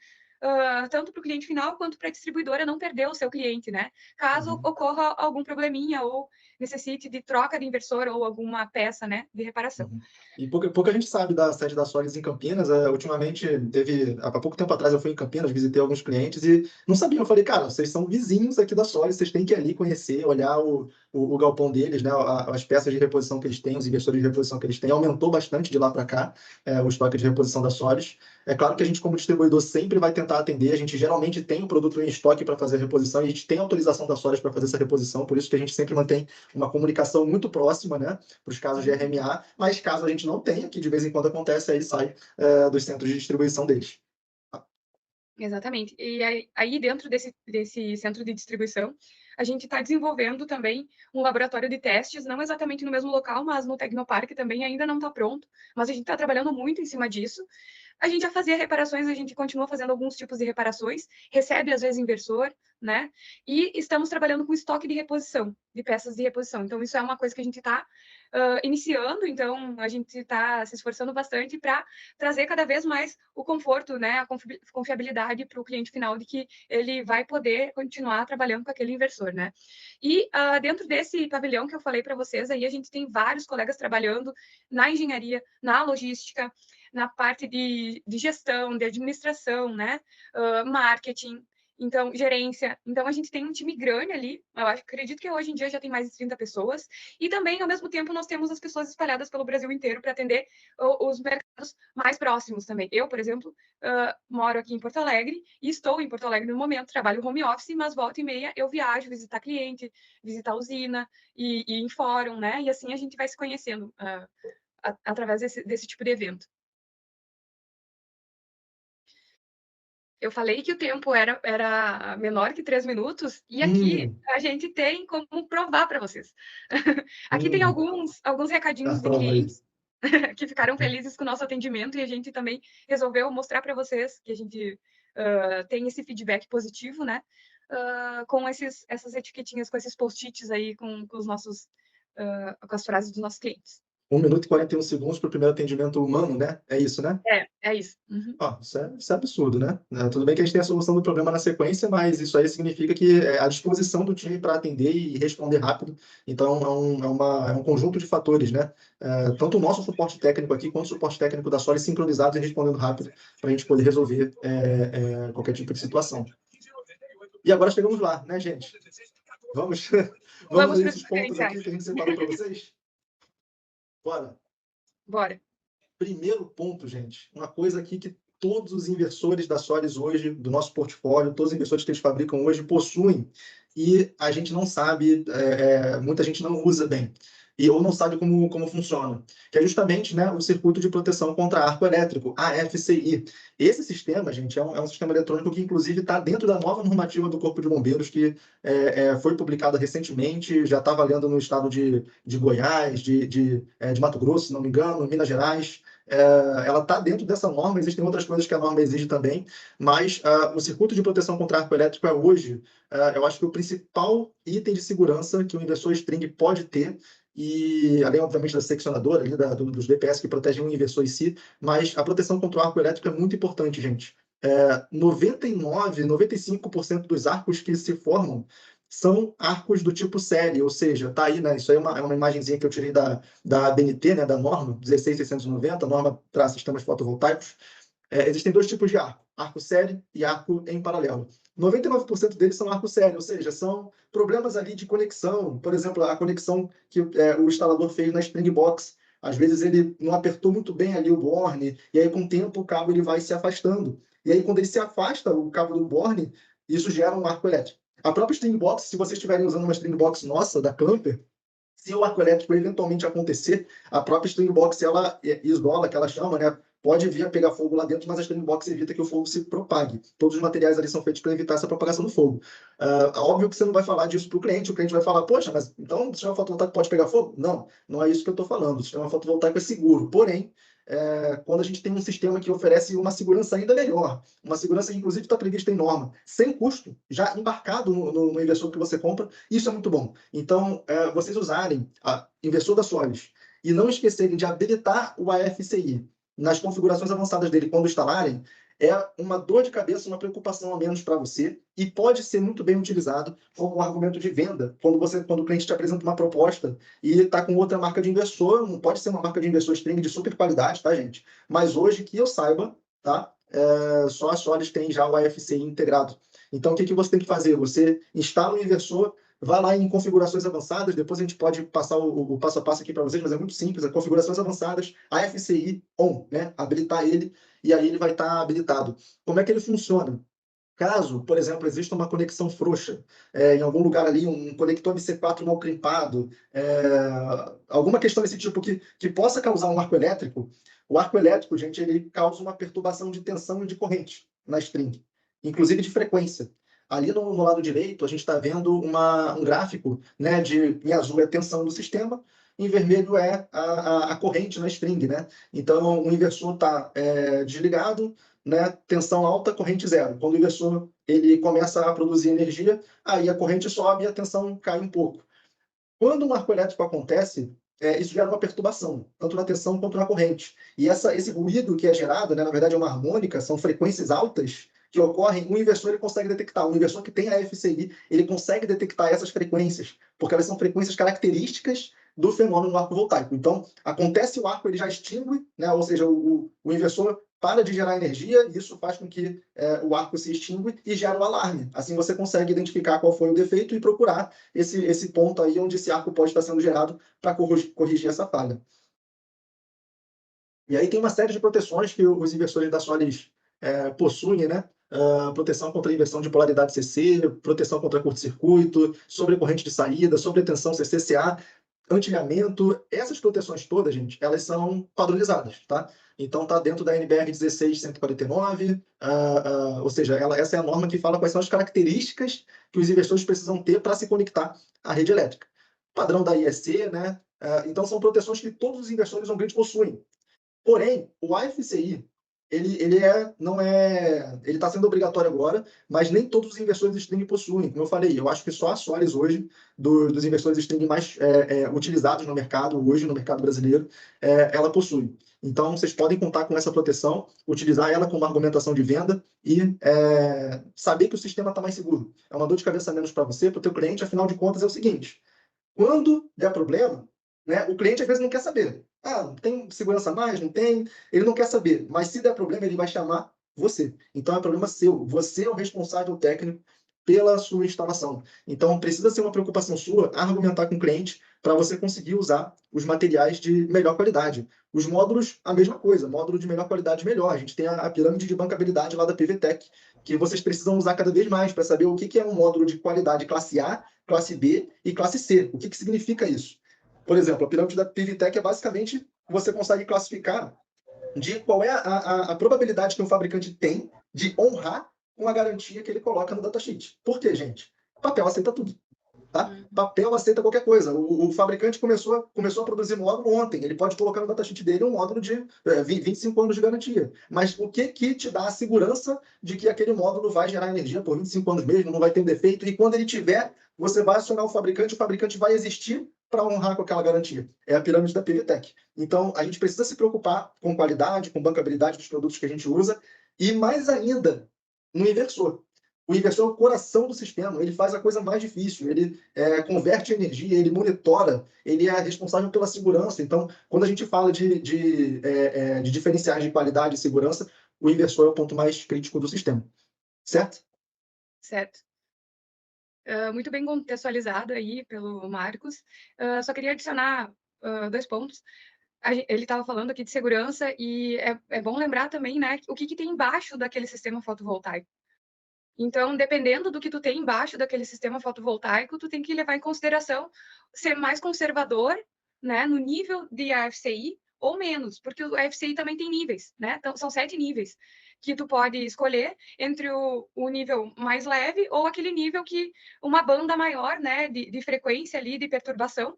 tanto para o cliente final quanto para a distribuidora não perder o seu cliente, né? Caso ocorra algum probleminha ou necessite de troca de inversor ou alguma peça, né, de reparação. E pouca gente sabe da sede da Solis em Campinas. Ultimamente, há pouco tempo atrás eu fui em Campinas, visitei alguns clientes e não sabia. Eu falei, cara, vocês são vizinhos aqui da Solis, vocês têm que ir ali conhecer, olhar o galpão deles, né, as peças de reposição que eles têm, os inversores de reposição que eles têm. Aumentou bastante de lá para cá o estoque de reposição da Solis. É claro que a gente, como distribuidor, sempre vai tentar atender. A gente geralmente tem o produto em estoque para fazer a reposição e a gente tem autorização da Solis para fazer essa reposição, por isso que a gente sempre mantém uma comunicação muito próxima, né, para os casos de RMA, mas caso a gente não tenha, que de vez em quando acontece, aí sai dos centros de distribuição deles. Exatamente. E aí dentro desse centro de distribuição, a gente está desenvolvendo também um laboratório de testes, não exatamente no mesmo local, mas no Tecnopark também ainda não está pronto, mas a gente está trabalhando muito em cima disso. A gente já fazia reparações, a gente continua fazendo alguns tipos de reparações, recebe às vezes inversor, né? E estamos trabalhando com estoque de reposição, de peças de reposição. Então, isso é uma coisa que a gente está iniciando, então a gente está se esforçando bastante para trazer cada vez mais o conforto, né? A confiabilidade para o cliente final de que ele vai poder continuar trabalhando com aquele inversor, né? E dentro desse pavilhão que eu falei para vocês, aí a gente tem vários colegas trabalhando na engenharia, na logística, na parte de gestão, de administração, né? Marketing, então, gerência. Então, a gente tem um time grande ali. Eu acredito que hoje em dia já tem mais de 30 pessoas. E também, ao mesmo tempo, nós temos as pessoas espalhadas pelo Brasil inteiro para atender os mercados mais próximos também. Eu, por exemplo, moro aqui em Porto Alegre e estou em Porto Alegre no momento, trabalho home office, mas volta e meia eu viajo, visitar cliente, visitar a usina e em fórum, né? E assim a gente vai se conhecendo através desse tipo de evento. Eu falei que o tempo era menor que 3 minutos, e aqui a gente tem como provar para vocês. Aqui tem alguns recadinhos de clientes que ficaram felizes com o nosso atendimento, e a gente também resolveu mostrar para vocês que a gente tem esse feedback positivo, né? Com essas etiquetinhas, com esses post-its aí, com as frases dos nossos clientes. 1 minuto e 41 segundos para o primeiro atendimento humano, né? É isso, né? É isso. Uhum. Isso é absurdo, né? Tudo bem que a gente tem a solução do problema na sequência, mas isso aí significa que é a disposição do time para atender e responder rápido. Então, é um conjunto de fatores, né? Tanto o nosso suporte técnico aqui, quanto o suporte técnico da Solis sincronizados e respondendo rápido para a gente poder resolver qualquer tipo de situação. E agora chegamos lá, né, gente? Vamos ver esses pontos aqui que a gente separou para vocês? Bora. Bora. Primeiro ponto, gente, uma coisa aqui que todos os inversores da Solis hoje, do nosso portfólio, todos os inversores que eles fabricam hoje possuem e a gente não sabe, muita gente não usa bem ou não sabe como funciona, que é justamente, né, o circuito de proteção contra arco elétrico, AFCI. Esse sistema, gente, é um sistema eletrônico que, inclusive, está dentro da nova normativa do Corpo de Bombeiros, que foi publicada recentemente, já está valendo no estado de Goiás, de Mato Grosso, se não me engano, Minas Gerais. Ela está dentro dessa norma, existem outras coisas que a norma exige também, mas o circuito de proteção contra arco elétrico é hoje, eu acho que o principal item de segurança que o inversor string pode ter, e além, obviamente, da seccionadora, ali, dos DPS que protegem o inversor em si, mas a proteção contra o arco elétrico é muito importante, gente. 95% dos arcos que se formam são arcos do tipo série, ou seja, tá aí, né? Isso aí é uma imagenzinha que eu tirei da ABNT, né? Da norma 16690, norma para sistemas fotovoltaicos. Existem dois tipos de arco série e arco em paralelo. 99% deles são arco série, ou seja, são problemas ali de conexão, por exemplo, a conexão que o instalador fez na Springbox. Às vezes ele não apertou muito bem ali o borne, e aí com o tempo o cabo ele vai se afastando. E aí quando ele se afasta, o cabo do borne, isso gera um arco elétrico. A própria Stringbox, se vocês estiverem usando uma Stringbox nossa, da Clamper, se o arco elétrico eventualmente acontecer, a própria Stringbox, ela isola, que ela chama, né? Pode vir a pegar fogo lá dentro, mas a Stringbox evita que o fogo se propague. Todos os materiais ali são feitos para evitar essa propagação do fogo. Óbvio que você não vai falar disso para o cliente vai falar, poxa, mas então o sistema fotovoltaico pode pegar fogo? Não, não é isso que eu estou falando. O sistema fotovoltaico é seguro, porém, quando a gente tem um sistema que oferece uma segurança ainda melhor, uma segurança que inclusive está prevista em norma, sem custo, já embarcado no inversor que você compra, isso é muito bom. Então, vocês usarem a inversor da Solis e não esquecerem de habilitar o AFCI nas configurações avançadas dele quando instalarem, é uma dor de cabeça, uma preocupação a menos para você e pode ser muito bem utilizado como um argumento de venda quando o cliente te apresenta uma proposta e está com outra marca de inversor, não pode ser uma marca de inversor string de super qualidade, tá, gente? Mas hoje, que eu saiba, tá? Só a Solis tem já o AFCI integrado. Então, o que você tem que fazer? Você instala o inversor, vai lá em configurações avançadas, depois a gente pode passar o passo a passo aqui para vocês, mas é muito simples, configurações avançadas, AFCI on, né? Habilitar ele, e aí ele vai estar habilitado. Como é que ele funciona? Caso, por exemplo, exista uma conexão frouxa, em algum lugar ali, um conector MC4 mal crimpado, alguma questão desse tipo que possa causar um arco elétrico, o arco elétrico, gente, ele causa uma perturbação de tensão e de corrente na string, inclusive de frequência. Ali no lado direito, a gente está vendo um gráfico, né, em azul é a tensão do sistema, em vermelho é a corrente na string, né? Então, o inversor está desligado, né, tensão alta, corrente zero. Quando o inversor ele começa a produzir energia, aí a corrente sobe e a tensão cai um pouco. Quando um arco elétrico acontece, isso gera uma perturbação, tanto na tensão quanto na corrente. E esse ruído que é gerado, né, na verdade é uma harmônica, são frequências altas que ocorrem, o inversor ele consegue detectar. O inversor que tem a FCI, ele consegue detectar essas frequências, porque elas são frequências características do fenômeno do arco voltaico. Então, acontece o arco, ele já extingue, né, ou seja, o inversor para de gerar energia, e isso faz com que o arco se extingue e gera um alarme. Assim você consegue identificar qual foi o defeito e procurar esse ponto aí onde esse arco pode estar sendo gerado para corrigir essa falha. E aí tem uma série de proteções que os inversores da Solis possuem, né? Proteção contra a inversão de polaridade CC, proteção contra curto-circuito, sobrecorrente de saída, sobretensão CCCA, anti-alinhamento. Essas proteções todas, gente, elas são padronizadas, tá? Então tá dentro da NBR 16149, ou seja, essa é a norma que fala quais são as características que os inversores precisam ter para se conectar à rede elétrica. Padrão da IEC, né? Então são proteções que todos os inversores on-grid possuem. Porém, o AFCI, ele está sendo obrigatório agora, mas nem todos os inversores string possuem. Como eu falei, eu acho que só a Solis hoje, dos inversores string mais utilizados no mercado, hoje no mercado brasileiro, ela possui. Então, vocês podem contar com essa proteção, utilizar ela como argumentação de venda e saber que o sistema está mais seguro. É uma dor de cabeça menos para você, para o teu cliente, afinal de contas é o seguinte, quando der problema, né, o cliente às vezes não quer saber. Tem segurança a mais? Não tem? Ele não quer saber. Mas se der problema, ele vai chamar você. Então é problema seu. Você é o responsável técnico pela sua instalação. Então, precisa ser uma preocupação sua argumentar com o cliente para você conseguir usar os materiais de melhor qualidade. Os módulos, a mesma coisa, módulo de melhor qualidade melhor. A gente tem a pirâmide de bancabilidade lá da PVTech, que vocês precisam usar cada vez mais para saber o que é um módulo de qualidade classe A, classe B e classe C. O que significa isso? Por exemplo, a pirâmide da PVTech é basicamente você consegue classificar de qual é a probabilidade que um fabricante tem de honrar com a garantia que ele coloca no datasheet. Por quê, gente? Papel aceita tudo. Tá? Papel aceita qualquer coisa. O fabricante começou a produzir módulo ontem. Ele pode colocar no datasheet dele um módulo de 25 anos de garantia. Mas o que te dá a segurança de que aquele módulo vai gerar energia por 25 anos mesmo, não vai ter um defeito? E quando ele tiver, você vai acionar o fabricante vai existir para honrar com aquela garantia. É a pirâmide da PVTech. Então, a gente precisa se preocupar com qualidade, com bancabilidade dos produtos que a gente usa e, mais ainda, no inversor. O inversor é o coração do sistema, ele faz a coisa mais difícil, ele converte energia, ele monitora, ele é responsável pela segurança. Então, quando a gente fala de diferenciais de qualidade e segurança, o inversor é o ponto mais crítico do sistema. Certo? Certo. Muito bem contextualizado aí pelo Marcos. Só queria adicionar 2 pontos. Ele estava falando aqui de segurança e é bom lembrar também, né, o que tem embaixo daquele sistema fotovoltaico. Então, dependendo do que tu tem embaixo daquele sistema fotovoltaico, tu tem que levar em consideração ser mais conservador, né, no nível de AFCI ou menos, porque o AFCI também tem níveis, né? Então, são 7 níveis que tu pode escolher entre o nível mais leve ou aquele nível que uma banda maior, né, de frequência ali, de perturbação,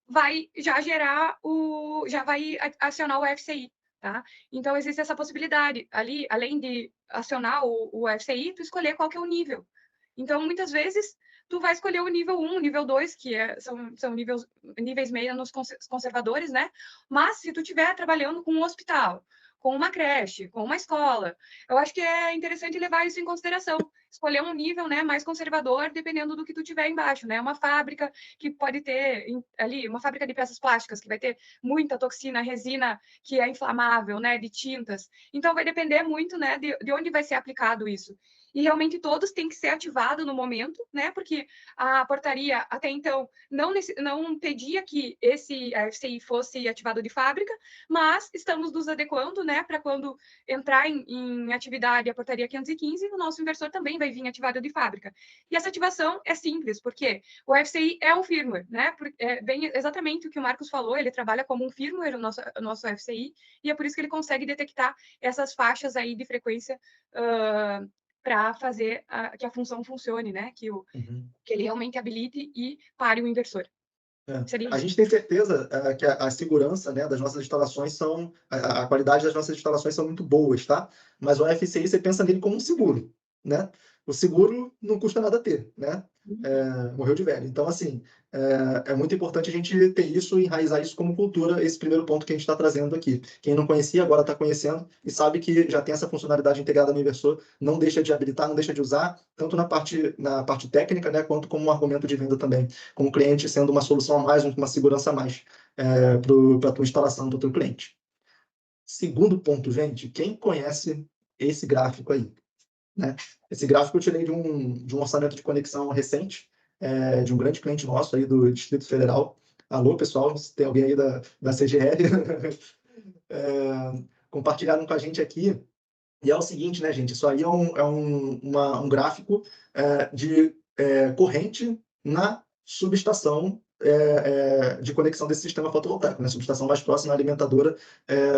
vai já já vai acionar o AFCI. Tá? Então, existe essa possibilidade. Ali, além de acionar o FCI, tu escolher qual que é o nível. Então, muitas vezes, tu vai escolher o nível 1, nível 2, que são níveis menos conservadores, né? Mas, se tu estiver trabalhando com um hospital, com uma creche, com uma escola, eu acho que é interessante levar isso em consideração. Escolher um nível, né, mais conservador, dependendo do que tu tiver embaixo, né? Uma fábrica que pode ter ali, uma fábrica de peças plásticas, que vai ter muita toxina, resina que é inflamável, né, de tintas. Então, vai depender muito, né, de onde vai ser aplicado isso. E realmente todos têm que ser ativados no momento, né, porque a portaria até então não pedia que esse FCI fosse ativado de fábrica, mas estamos nos adequando, né, para quando entrar em atividade a portaria 515, o nosso inversor também vai vir ativado de fábrica. E essa ativação é simples, porque o FCI é um firmware, né, é bem exatamente o que o Marcos falou, ele trabalha como um firmware, o nosso FCI, e é por isso que ele consegue detectar essas faixas aí de frequência para fazer que a função funcione, né? Que ele realmente habilite e pare o inversor. A gente tem certeza que a segurança, né, das nossas instalações a qualidade das nossas instalações são muito boas, tá? Mas o FCI, você pensa nele como um seguro, né? O seguro não custa nada ter, né? Morreu de velho. Então, assim, é muito importante a gente ter isso e enraizar isso como cultura, esse primeiro ponto que a gente está trazendo aqui. Quem não conhecia, agora está conhecendo e sabe que já tem essa funcionalidade integrada no inversor, não deixa de habilitar, não deixa de usar, tanto na parte técnica, né, quanto como um argumento de venda também, com o cliente sendo uma solução a mais, uma segurança a mais para a tua instalação, para o teu cliente. Segundo ponto, gente, quem conhece esse gráfico aí? Né? Esse gráfico eu tirei de um orçamento de conexão recente, de um grande cliente nosso aí do Distrito Federal. Alô, pessoal, se tem alguém aí da CGL, compartilharam com a gente aqui. E é o seguinte, né, gente? Isso aí é um gráfico de corrente na subestação de conexão desse sistema fotovoltaico, né? Subestação mais próxima à alimentadora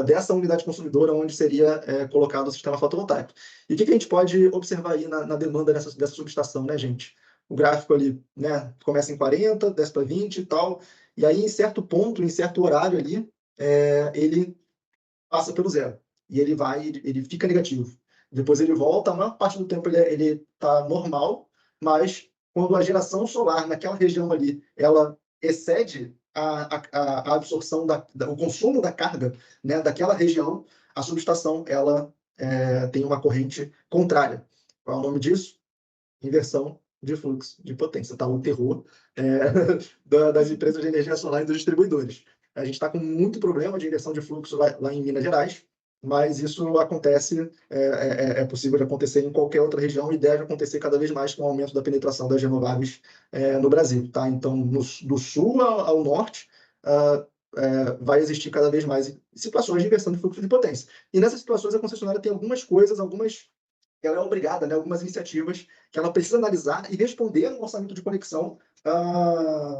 dessa unidade consumidora onde seria colocado o sistema fotovoltaico. E o que a gente pode observar aí na demanda dessa subestação, né, gente? O gráfico ali, né, começa em 40, desce para 20 e tal, e aí em certo ponto, em certo horário ali, ele passa pelo zero. E ele fica negativo. Depois ele volta, a maior parte do tempo ele está normal, mas quando a geração solar naquela região ali, ela excede a absorção, o consumo da carga, né, daquela região, a subestação ela tem uma corrente contrária. Qual é o nome disso? Inversão de fluxo de potência. Tá? O terror das empresas de energia solar e dos distribuidores. A gente está com muito problema de inversão de fluxo lá em Minas Gerais. mas isso acontece, é possível de acontecer em qualquer outra região e deve acontecer cada vez mais com o aumento da penetração das renováveis no Brasil, tá? Então, do sul ao norte, vai existir cada vez mais situações de inversão de fluxo de potência. E nessas situações, a concessionária tem algumas coisas, ela é obrigada, né, algumas iniciativas que ela precisa analisar e responder no orçamento de conexão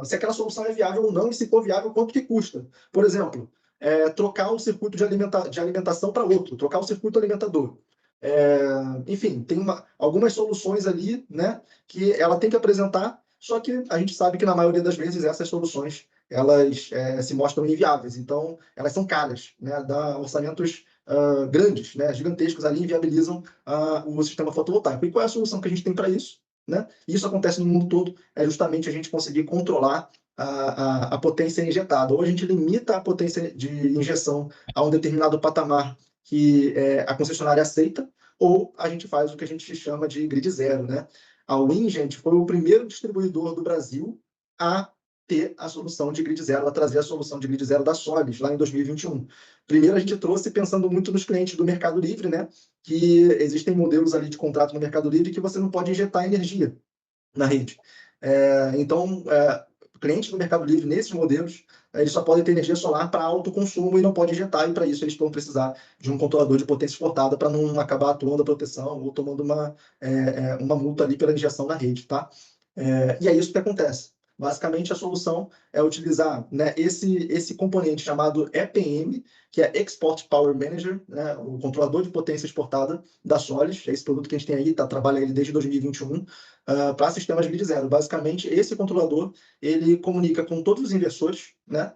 se aquela solução é viável ou não, e se for viável, quanto que custa. Por exemplo, trocar um circuito de alimentação para outro, trocar o circuito alimentador. Enfim, tem algumas soluções ali, né, que ela tem que apresentar, só que a gente sabe que na maioria das vezes essas soluções elas se mostram inviáveis, então elas são caras, né, dá orçamentos grandes, né, gigantescos ali, inviabilizam o sistema fotovoltaico. E qual é a solução que a gente tem para isso? Né? Isso acontece no mundo todo, é justamente a gente conseguir controlar a potência injetada. Ou a gente limita a potência de injeção a um determinado patamar que a concessionária aceita, ou a gente faz o que a gente chama de grid zero. Né? A Win, gente, foi o primeiro distribuidor do Brasil a ter a solução de grid zero, a trazer a solução de grid zero da Solis, lá em 2021. Primeiro, a gente trouxe pensando muito nos clientes do Mercado Livre, né? Que existem modelos ali de contrato no Mercado Livre que você não pode injetar energia na rede. Então, clientes do Mercado Livre, nesses modelos, eles só podem ter energia solar para autoconsumo e não pode injetar, e para isso eles vão precisar de um controlador de potência exportada para não acabar atuando a proteção ou tomando uma multa ali pela injeção na rede, tá? E é isso que acontece. Basicamente, a solução é utilizar, né, esse componente chamado EPM, que é Export Power Manager, né, o controlador de potência exportada da Solis, é esse produto que a gente tem aí, trabalha ele desde 2021, para sistemas grid zero. Basicamente, esse controlador, ele comunica com todos os inversores, né,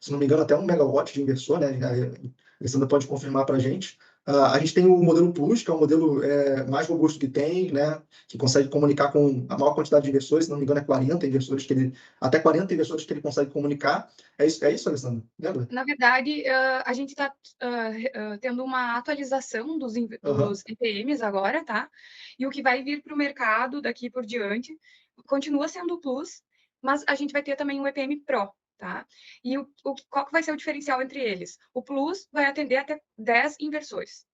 se não me engano, até 1 megawatt de inversor, né, a Alessandra pode confirmar para a gente. A gente tem o modelo Plus, que é o modelo mais robusto que tem, né, que consegue comunicar com a maior quantidade de inversores, se não me engano, é 40 inversores até 40 inversores que ele consegue comunicar. É isso, Alessandra? Lembra? Na verdade, a gente está tendo uma atualização dos EPMs agora, tá? E o que vai vir para o mercado daqui por diante continua sendo o Plus, mas a gente vai ter também um EPM Pro, tá? E qual que vai ser o diferencial entre eles? O Plus vai atender até 10 inversores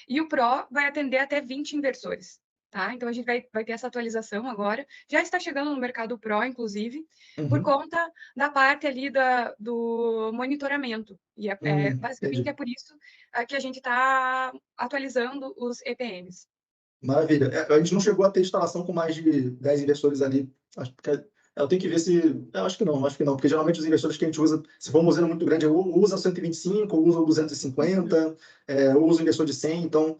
e o Pro vai atender até 20 inversores. Tá? Então, a gente vai ter essa atualização agora. Já está chegando no mercado Pro, inclusive, por conta da parte ali do monitoramento. E basicamente Entendi. é por isso que a gente está atualizando os EPMs. Maravilha. A gente não chegou a ter instalação com mais de 10 inversores ali. Eu tenho que ver se. Eu acho que não, porque geralmente os inversores que a gente usa, se for uma usina muito grande, ou usa 125, ou usa 250, ou usa um inversor de 100, então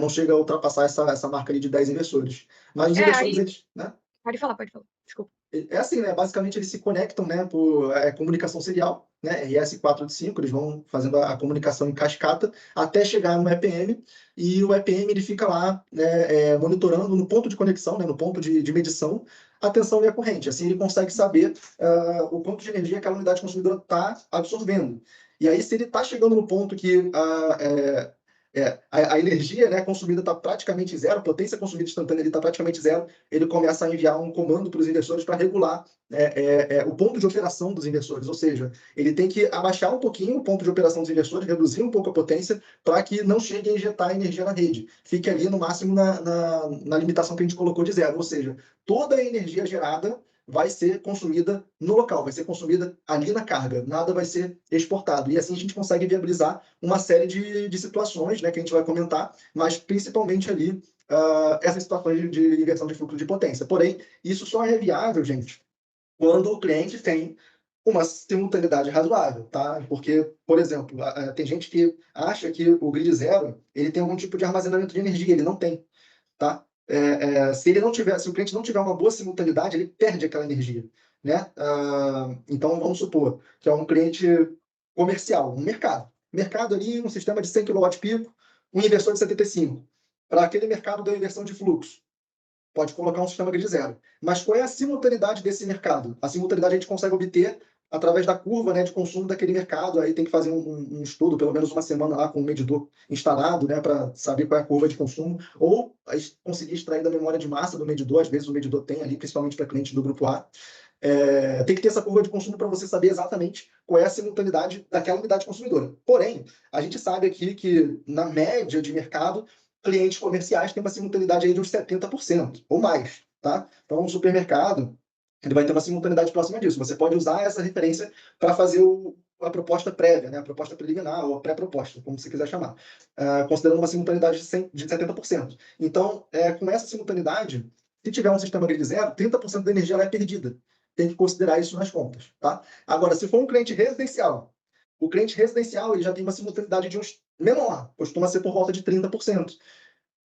não chega a ultrapassar essa marca ali de 10 inversores. Mas os inversores, eles, né? Pode falar. Desculpa. É assim, né? Basicamente eles se conectam, né, por comunicação serial, né, RS485, eles vão fazendo a comunicação em cascata até chegar no EPM, e o EPM ele fica lá, né, monitorando no ponto de conexão, né, no ponto de medição, a tensão e a corrente. Assim ele consegue saber o quanto de energia aquela unidade consumidora está absorvendo. E aí, se ele está chegando no ponto que a energia, né, consumida está praticamente zero, a potência consumida instantânea está praticamente zero, ele começa a enviar um comando para os inversores para regular o ponto de operação dos inversores, ou seja, ele tem que abaixar um pouquinho o ponto de operação dos inversores, reduzir um pouco a potência, para que não chegue a injetar energia na rede, fique ali no máximo na limitação que a gente colocou de zero, ou seja, toda a energia gerada vai ser consumida no local, vai ser consumida ali na carga, nada vai ser exportado. E assim a gente consegue viabilizar uma série de situações, né, que a gente vai comentar, mas principalmente ali essas situações de inversão de fluxo de potência. Porém, isso só é viável, gente, quando o cliente tem uma simultaneidade razoável, tá? Porque, por exemplo, tem gente que acha que o grid zero ele tem algum tipo de armazenamento de energia, ele não tem, tá? Se o cliente não tiver uma boa simultaneidade, ele perde aquela energia, né? Então, vamos supor que é um cliente comercial, um mercado ali, um sistema de 100 kW um inversor de 75. Para aquele mercado da inversão de fluxo, pode colocar um sistema grid zero. Mas qual é a simultaneidade desse mercado? A simultaneidade a gente consegue obter através da curva, né, de consumo daquele mercado. Aí tem que fazer um estudo, pelo menos uma semana lá com um medidor instalado, né, para saber qual é a curva de consumo, ou conseguir extrair da memória de massa do medidor. Às vezes o medidor tem ali, principalmente para clientes do grupo A. Tem que ter essa curva de consumo para você saber exatamente qual é a simultaneidade daquela unidade consumidora. Porém, a gente sabe aqui que, na média de mercado, clientes comerciais têm uma simultaneidade aí de uns 70% ou mais, tá? Então, um supermercado, ele vai ter uma simultaneidade próxima disso. Você pode usar essa referência para fazer a proposta prévia, né? A proposta preliminar ou a pré-proposta, como você quiser chamar, considerando uma simultaneidade de 70%. Então, com essa simultaneidade, se tiver um sistema grid zero, 30% da energia ela é perdida. Tem que considerar isso nas contas, tá? Agora, se for um cliente residencial, o cliente residencial ele já tem uma simultaneidade de uns menor, costuma ser por volta de 30%.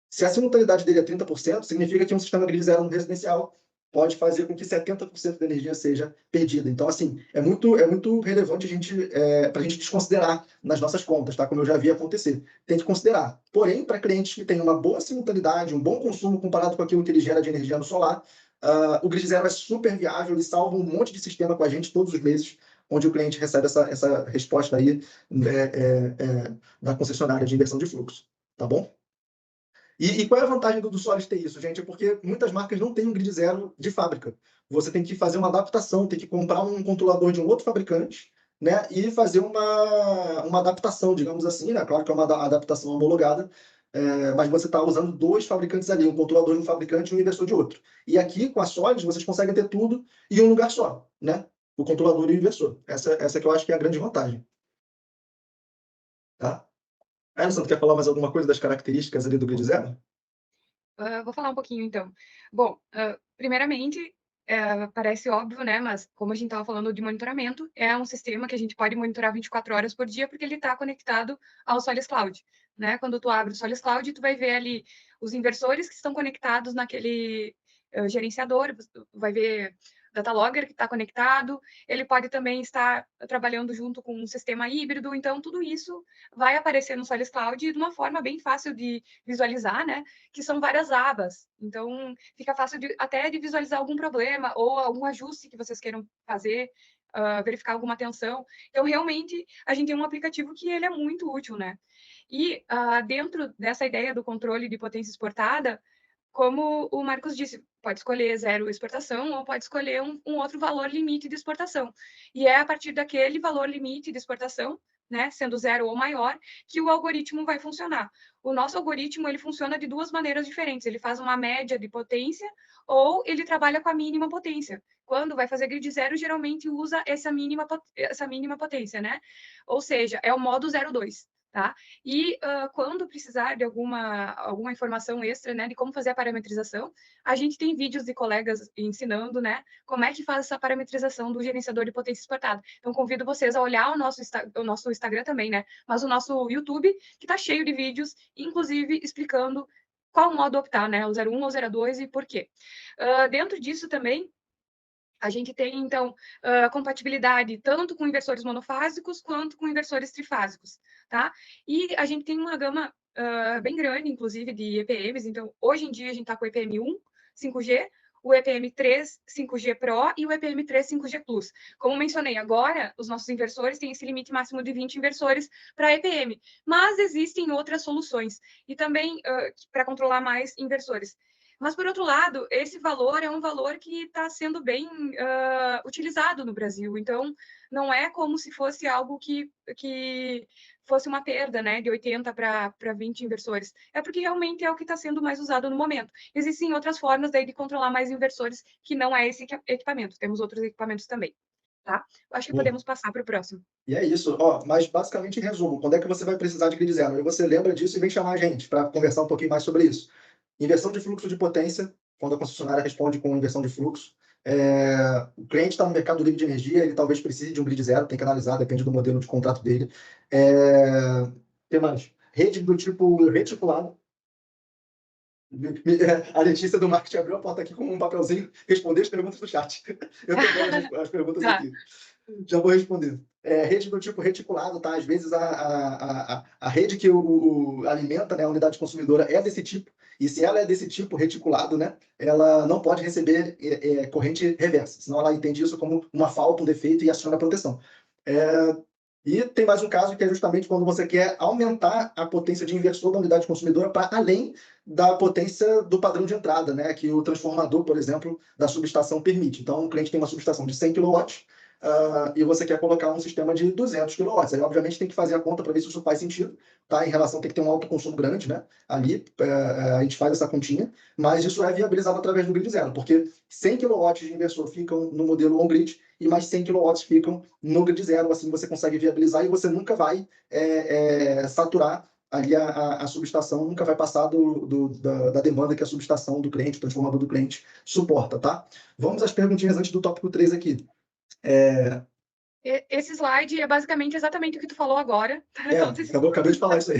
Se a simultaneidade dele é 30%, significa que um sistema grid zero no residencial pode fazer com que 70% da energia seja perdida. Então, assim, é muito relevante para a gente desconsiderar nas nossas contas, tá? Como eu já vi acontecer. Tem que considerar. Porém, para clientes que têm uma boa simultaneidade, um bom consumo comparado com aquilo que ele gera de energia no solar, o grid zero é super viável, ele salva um monte de sistema com a gente todos os meses, onde o cliente recebe essa resposta aí da concessionária de inversão de fluxo. Tá bom? E qual é a vantagem do Solis ter isso, gente? É porque muitas marcas não têm um grid zero de fábrica. Você tem que fazer uma adaptação, tem que comprar um controlador de um outro fabricante, né? E fazer uma adaptação, digamos assim, né? Claro que é uma adaptação homologada, mas você está usando dois fabricantes ali, um controlador de um fabricante e um inversor de outro. E aqui, com a Solis, vocês conseguem ter tudo em um lugar só, né? O controlador e o inversor. Essa que eu acho que é a grande vantagem. Tá? Anderson, tu quer falar mais alguma coisa das características ali do grid zero? Vou falar um pouquinho, então. Bom, primeiramente, parece óbvio, né? Mas como a gente estava falando de monitoramento, é um sistema que a gente pode monitorar 24 horas por dia, porque ele está conectado ao Solis Cloud, né? Quando tu abre o Solis Cloud, tu vai ver ali os inversores que estão conectados naquele gerenciador, vai ver data logger que está conectado, ele pode também estar trabalhando junto com um sistema híbrido, então tudo isso vai aparecer no Solis Cloud de uma forma bem fácil de visualizar, né? Que são várias abas. Então, fica fácil até de visualizar algum problema ou algum ajuste que vocês queiram fazer, verificar alguma tensão. Então, realmente, a gente tem um aplicativo que ele é muito útil, né? E dentro dessa ideia do controle de potência exportada, como o Marcos disse, pode escolher zero exportação ou pode escolher um outro valor limite de exportação. E é a partir daquele valor limite de exportação, né, sendo zero ou maior, que o algoritmo vai funcionar. O nosso algoritmo ele funciona de duas maneiras diferentes. Ele faz uma média de potência ou ele trabalha com a mínima potência. Quando vai fazer grid zero, geralmente usa essa mínima potência, né? Ou seja, é o modo 02. Tá? E quando precisar de alguma informação extra, né, de como fazer a parametrização, a gente tem vídeos de colegas ensinando, né, como é que faz essa parametrização do gerenciador de potência exportada. Então, convido vocês a olhar o nosso Instagram também, né, mas o nosso YouTube, que está cheio de vídeos, inclusive explicando qual modo optar, né, o 01 ou 02 e por quê. Dentro disso também, a gente tem, então, compatibilidade tanto com inversores monofásicos quanto com inversores trifásicos, tá? E a gente tem uma gama bem grande, inclusive, de EPMs. Então, hoje em dia, a gente está com o EPM 1, 5G, o EPM 3, 5G Pro e o EPM 3, 5G Plus. Como mencionei agora, os nossos inversores têm esse limite máximo de 20 inversores para EPM, mas existem outras soluções, e também para controlar mais inversores. Mas, por outro lado, esse valor é um valor que está sendo bem utilizado no Brasil. Então, não é como se fosse algo que fosse uma perda, né, de 80 para 20 inversores. É porque realmente é o que está sendo mais usado no momento. Existem outras formas daí de controlar mais inversores que não é esse equipamento. Temos outros equipamentos também. Tá? Acho que podemos passar para o próximo. E é isso. Mas, basicamente, em resumo, quando é que você vai precisar de grid zero? E você lembra disso e vem chamar a gente para conversar um pouquinho mais sobre isso. Inversão de fluxo de potência, quando a concessionária responde com inversão de fluxo. O cliente está no mercado livre de energia, ele talvez precise de um grid zero, tem que analisar, depende do modelo de contrato dele. O que mais? Rede do tipo reticulado. A Letícia do marketing abriu a porta aqui com um papelzinho, responder as perguntas do chat. Eu tenho as perguntas aqui. Já vou responder. Rede do tipo reticulado, tá? Às vezes a rede que alimenta, né, a unidade consumidora é desse tipo, e se ela é desse tipo reticulado, né, ela não pode receber corrente reversa, senão ela entende isso como uma falta, um defeito e aciona a proteção. E tem mais um caso que é justamente quando você quer aumentar a potência de inversor da unidade consumidora para além da potência do padrão de entrada, né, que o transformador, por exemplo, da subestação permite. Então, o cliente tem uma subestação de 100 kW e você quer colocar um sistema de 200 kW. Aí, obviamente, tem que fazer a conta para ver se isso faz sentido, tá? Em relação, tem que ter um alto consumo grande, né? Ali, a gente faz essa continha, mas isso é viabilizado através do grid zero, porque 100 kW de inversor ficam no modelo on-grid e mais 100 kW ficam no grid zero, assim você consegue viabilizar e você nunca vai saturar ali a subestação, nunca vai passar da demanda que a subestação do cliente, o transformador do cliente suporta, tá? Vamos às perguntinhas antes do tópico 3 aqui. Esse slide é basicamente exatamente o que tu falou agora. Acabei de falar isso aí.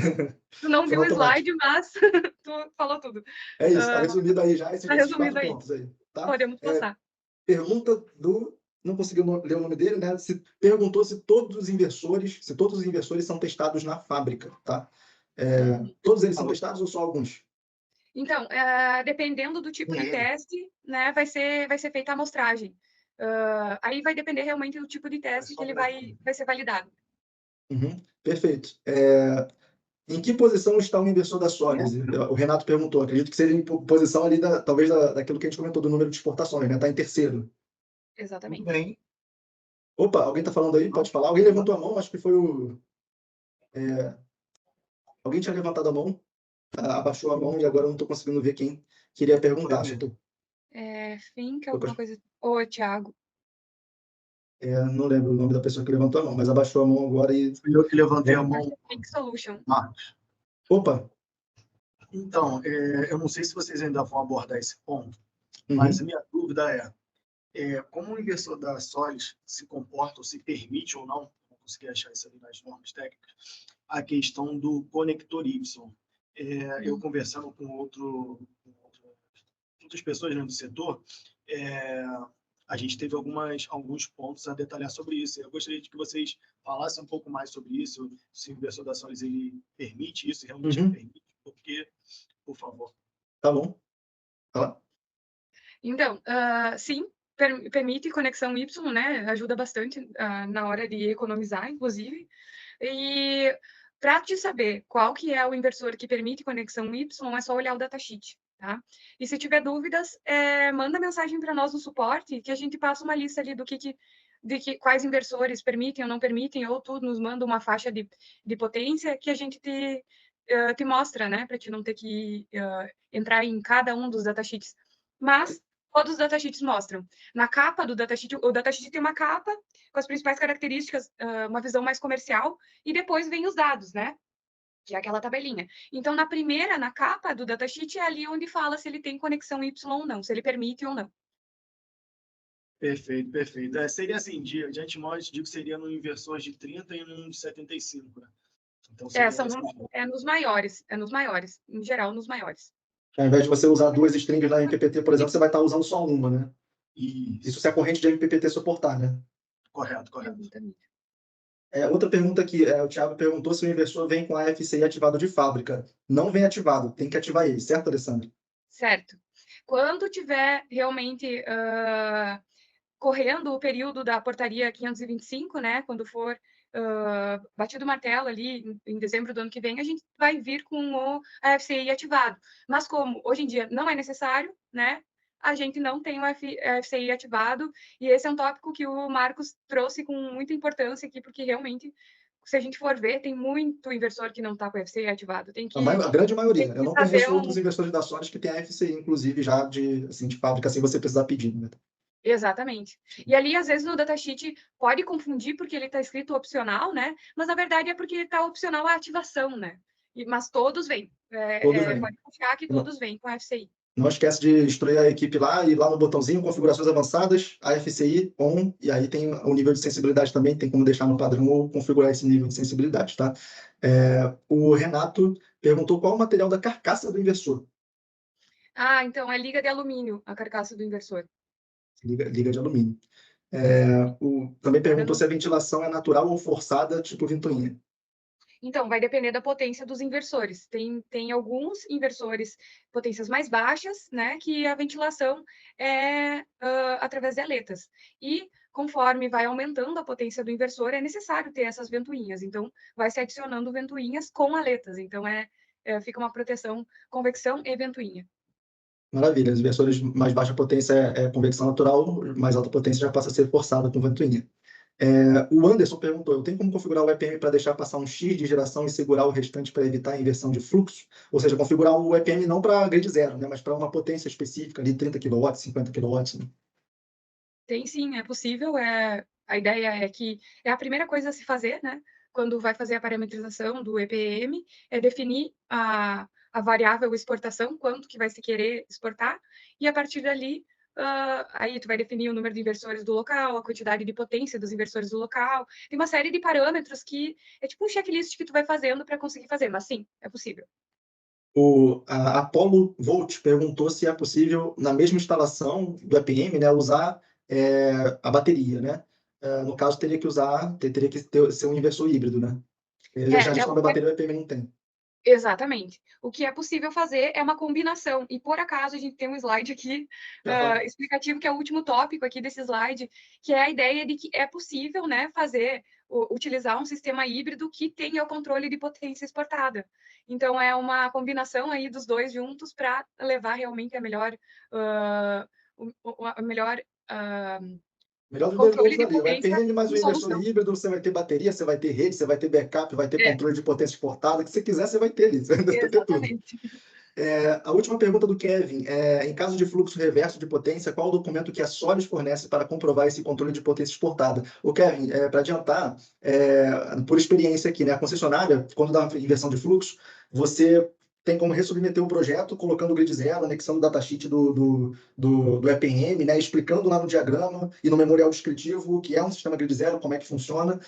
Tu não viu o slide, mas tu falou tudo. É isso, tá resumido aí já, esses 4 aí. pontos aí, tá? Podemos passar. Pergunta do... Não conseguiu ler o nome dele, né? Perguntou se todos os inversores são testados na fábrica, tá? Todos eles são testados ou só alguns? Então, dependendo do tipo de teste, né, vai ser feita a amostragem. Aí vai depender realmente do tipo de teste que ele vai ser validado. Perfeito. Em que posição está o inversor da Sólise? O Renato perguntou. Acredito que seja em posição ali, talvez, daquilo que a gente comentou, do número de exportações, né? Está em terceiro. Exatamente. Bem. Opa, alguém está falando aí? Pode falar. Alguém levantou a mão, acho que foi o... Alguém tinha levantado a mão, abaixou a mão e agora eu não estou conseguindo ver quem queria perguntar. Fink, alguma coisa... Ô, Thiago. Não lembro o nome da pessoa que levantou a mão, mas abaixou a mão agora e... Fui eu que levantei a mão. Fink Solution. Marcos. Opa! Então, eu não sei se vocês ainda vão abordar esse ponto, mas a minha dúvida como o inversor da Solis se comporta ou se permite ou não consegui achar isso ali nas normas técnicas, a questão do conector Y. Eu conversando com outras pessoas do setor, a gente teve alguns pontos a detalhar sobre isso. Eu gostaria de que vocês falassem um pouco mais sobre isso, se o inversor da Solis ele permite isso, realmente permite, porque, por favor. Tá bom. Fala. Então, sim, permite conexão Y, né? Ajuda bastante na hora de economizar, inclusive. E para te saber qual que é o inversor que permite conexão Y, é só olhar o datasheet, tá? E se tiver dúvidas, manda mensagem para nós no suporte, que a gente passa uma lista ali quais inversores permitem ou não permitem, ou tu nos manda uma faixa de potência que a gente te mostra, né? Para te não ter que entrar em cada um dos datasheets. Mas todos os datasheets mostram. Na capa do datasheet, o datasheet tem uma capa com as principais características, uma visão mais comercial, e depois vem os dados, né? Que é aquela tabelinha. Então, na capa do datasheet, é ali onde fala se ele tem conexão Y ou não, se ele permite ou não. Perfeito, perfeito. Seria assim, de antemão, eu digo que seria no inversor de 30 e no de 75, né? Então, nos maiores, em geral, nos maiores. Ao invés de você usar 2 strings na MPPT, por exemplo, você vai estar usando só uma, né? Isso se a corrente de MPPT suportar, né? Correto. Outra pergunta aqui, o Thiago perguntou se o inversor vem com a FCI ativado de fábrica. Não vem ativado, tem que ativar ele, certo, Alessandro? Certo. Quando tiver realmente correndo o período da portaria 525, né, quando for batido o martelo ali em dezembro do ano que vem, a gente vai vir com o FCI ativado. Mas como hoje em dia não é necessário, né, a gente não tem o FCI ativado, e esse é um tópico que o Marcos trouxe com muita importância aqui, porque realmente, se a gente for ver, tem muito inversor que não está com o FCI ativado. A grande maioria. Eu não conheço outros inversores da Solis que têm a FCI, inclusive, já de fábrica, sem você precisar pedir, né? Exatamente. E ali, às vezes, no datasheet pode confundir porque ele está escrito opcional, né? Mas, na verdade, é porque está opcional a ativação, né? Mas todos vêm. Pode confiar que todos vêm com a FCI. Não esquece de instruir a equipe lá, e lá no botãozinho, configurações avançadas, a FCI on, e aí tem o nível de sensibilidade também, tem como deixar no padrão ou configurar esse nível de sensibilidade, tá? O Renato perguntou qual o material da carcaça do inversor. Então, é liga de alumínio, a carcaça do inversor. Liga de alumínio. Também perguntou se a ventilação é natural ou forçada, tipo ventoinha. Então, vai depender da potência dos inversores. Tem alguns inversores, potências mais baixas, né, que a ventilação é através de aletas. E conforme vai aumentando a potência do inversor, é necessário ter essas ventoinhas. Então, vai se adicionando ventoinhas com aletas. Então, fica uma proteção convecção e ventoinha. Maravilha. Os inversores mais baixa potência é convecção natural, mais alta potência já passa a ser forçada com ventoinha. O Anderson perguntou, eu tenho como configurar o EPM para deixar passar um X de geração e segurar o restante para evitar a inversão de fluxo? Ou seja, configurar o EPM não para grid zero, né, mas para uma potência específica, ali 30 kW, 50 kW. Né? Tem sim, é possível. A ideia é que é a primeira coisa a se fazer, né? Quando vai fazer a parametrização do EPM, é definir a variável exportação, quanto que vai se querer exportar, e a partir dali, aí tu vai definir o número de inversores do local, a quantidade de potência dos inversores do local. Tem uma série de parâmetros que é tipo um checklist que tu vai fazendo para conseguir fazer, mas sim, é possível. A Apollo Volt perguntou se é possível, na mesma instalação do EPM, né, usar a bateria, né? No caso, teria que ser um inversor híbrido, né? Já a bateria, o EPM não tem. Exatamente. O que é possível fazer é uma combinação. E, por acaso, a gente tem um slide aqui explicativo, que é o último tópico aqui desse slide, que é a ideia de que é possível, né, utilizar um sistema híbrido que tenha o controle de potência exportada. Então, é uma combinação aí dos dois juntos para levar realmente a melhor Melhor dos dois controle mundos de ali. O potência EPM mais o em inversor solução. híbrido, você vai ter bateria, você vai ter rede, você vai ter backup, vai ter controle de potência exportada, o que você quiser, você vai ter ali. Você vai ter tudo. Exatamente. A última pergunta do Kevin. Em caso de fluxo reverso de potência, qual o documento que a Solis fornece para comprovar esse controle de potência exportada? O Kevin, para adiantar, por experiência aqui, né, a concessionária, quando dá uma inversão de fluxo, você tem como ressubmeter o projeto, colocando o grid zero, anexando o datasheet do EPM, né, explicando lá no diagrama e no memorial descritivo o que é um sistema grid zero, como é que funciona,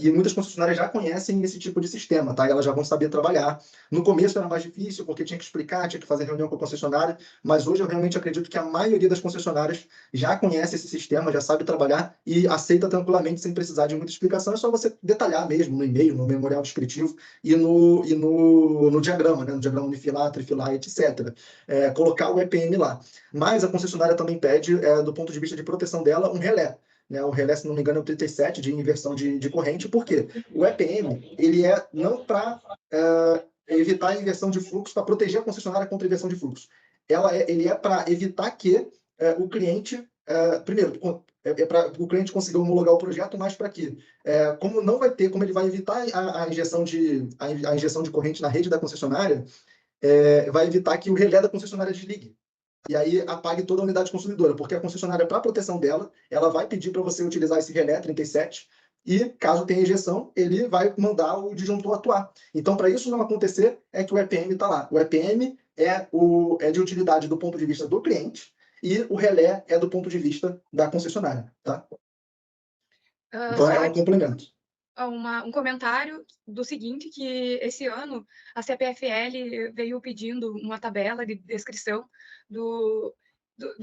e muitas concessionárias já conhecem esse tipo de sistema, tá? Elas já vão saber trabalhar. No começo era mais difícil, porque tinha que explicar, tinha que fazer reunião com a concessionária, mas hoje eu realmente acredito que a maioria das concessionárias já conhece esse sistema, já sabe trabalhar e aceita tranquilamente, sem precisar de muita explicação. É só você detalhar mesmo no e-mail, no memorial descritivo e no diagrama, né? No diagrama unifilar, trifilar, etc. Colocar o EPM lá. Mas a concessionária também pede, do ponto de vista de proteção dela, um relé. Né, o relé, se não me engano, é o 37 de inversão de corrente. Por quê? O EPM, ele não para evitar a inversão de fluxo, para proteger a concessionária contra a inversão de fluxo. Ele é para evitar que o cliente, primeiro, para o cliente conseguir homologar o projeto, mas para quê? Como ele vai evitar a injeção de corrente na rede da concessionária, vai evitar que o relé da concessionária desligue. E aí apague toda a unidade consumidora, porque a concessionária, para proteção dela, ela vai pedir para você utilizar esse relé 37, e caso tenha injeção, ele vai mandar o disjuntor atuar. Então, para isso não acontecer, é que o EPM está lá. O EPM é de utilidade do ponto de vista do cliente, e o relé é do ponto de vista da concessionária. Tá? Então, é um complemento. Um comentário do seguinte, que esse ano a CPFL veio pedindo uma tabela de descrição do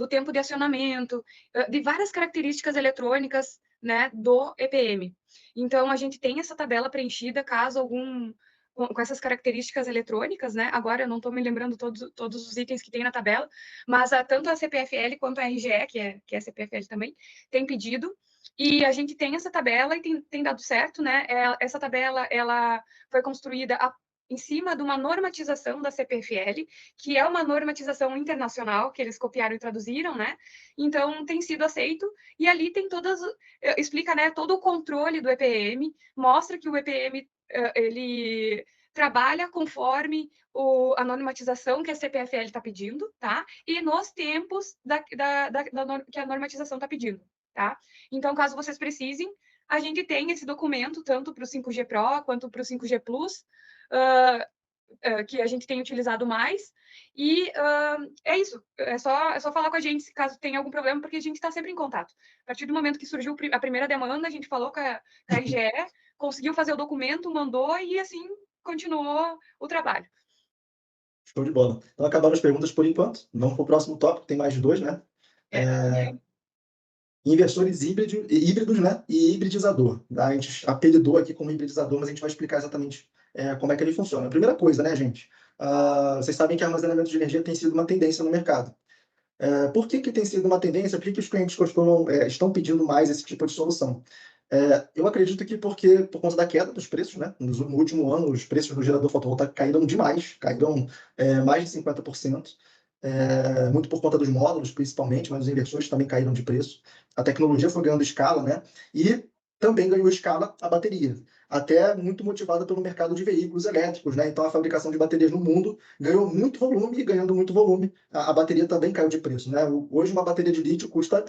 tempo de acionamento, de várias características eletrônicas, né, do EPM. Então, a gente tem essa tabela preenchida, caso com essas características eletrônicas, né? Agora eu não estou me lembrando todos os itens que tem na tabela, mas tanto a CPFL quanto a RGE, que é a CPFL também, tem pedido. E a gente tem essa tabela e tem dado certo, né? Essa tabela, ela foi construída em cima de uma normatização da CPFL, que é uma normatização internacional, que eles copiaram e traduziram, né? Então, tem sido aceito, e ali tem explica, né, todo o controle do EPM, mostra que o EPM, ele trabalha conforme a normatização que a CPFL está pedindo, tá? E nos tempos que a normatização está pedindo. Tá? Então, caso vocês precisem, a gente tem esse documento, tanto para o 5G Pro quanto para o 5G Plus, que a gente tem utilizado mais, e é isso, é só falar com a gente caso tenha algum problema, porque a gente está sempre em contato. A partir do momento que surgiu a primeira demanda, a gente falou com a RGE, conseguiu fazer o documento, mandou, e assim continuou o trabalho. Show de bola. Então, acabaram as perguntas por enquanto. Vamos para o próximo tópico, tem mais 2, né? Inversores híbridos, né? E hibridizador. A gente apelidou aqui como hibridizador, mas a gente vai explicar exatamente como é que ele funciona. A primeira coisa, né, gente? Vocês sabem que armazenamento de energia tem sido uma tendência no mercado. Por que tem sido uma tendência? Por que os clientes estão pedindo mais esse tipo de solução? Eu acredito que por conta da queda dos preços, né? No último ano, os preços do gerador fotovoltaico caíram demais, caíram mais de 50%, muito por conta dos módulos, principalmente, mas os inversores também caíram de preço. A tecnologia foi ganhando escala, né? E também ganhou escala a bateria, até muito motivada pelo mercado de veículos elétricos, né? Então, a fabricação de baterias no mundo ganhou muito volume, e ganhando muito volume, a bateria também caiu de preço, né? Hoje, uma bateria de lítio custa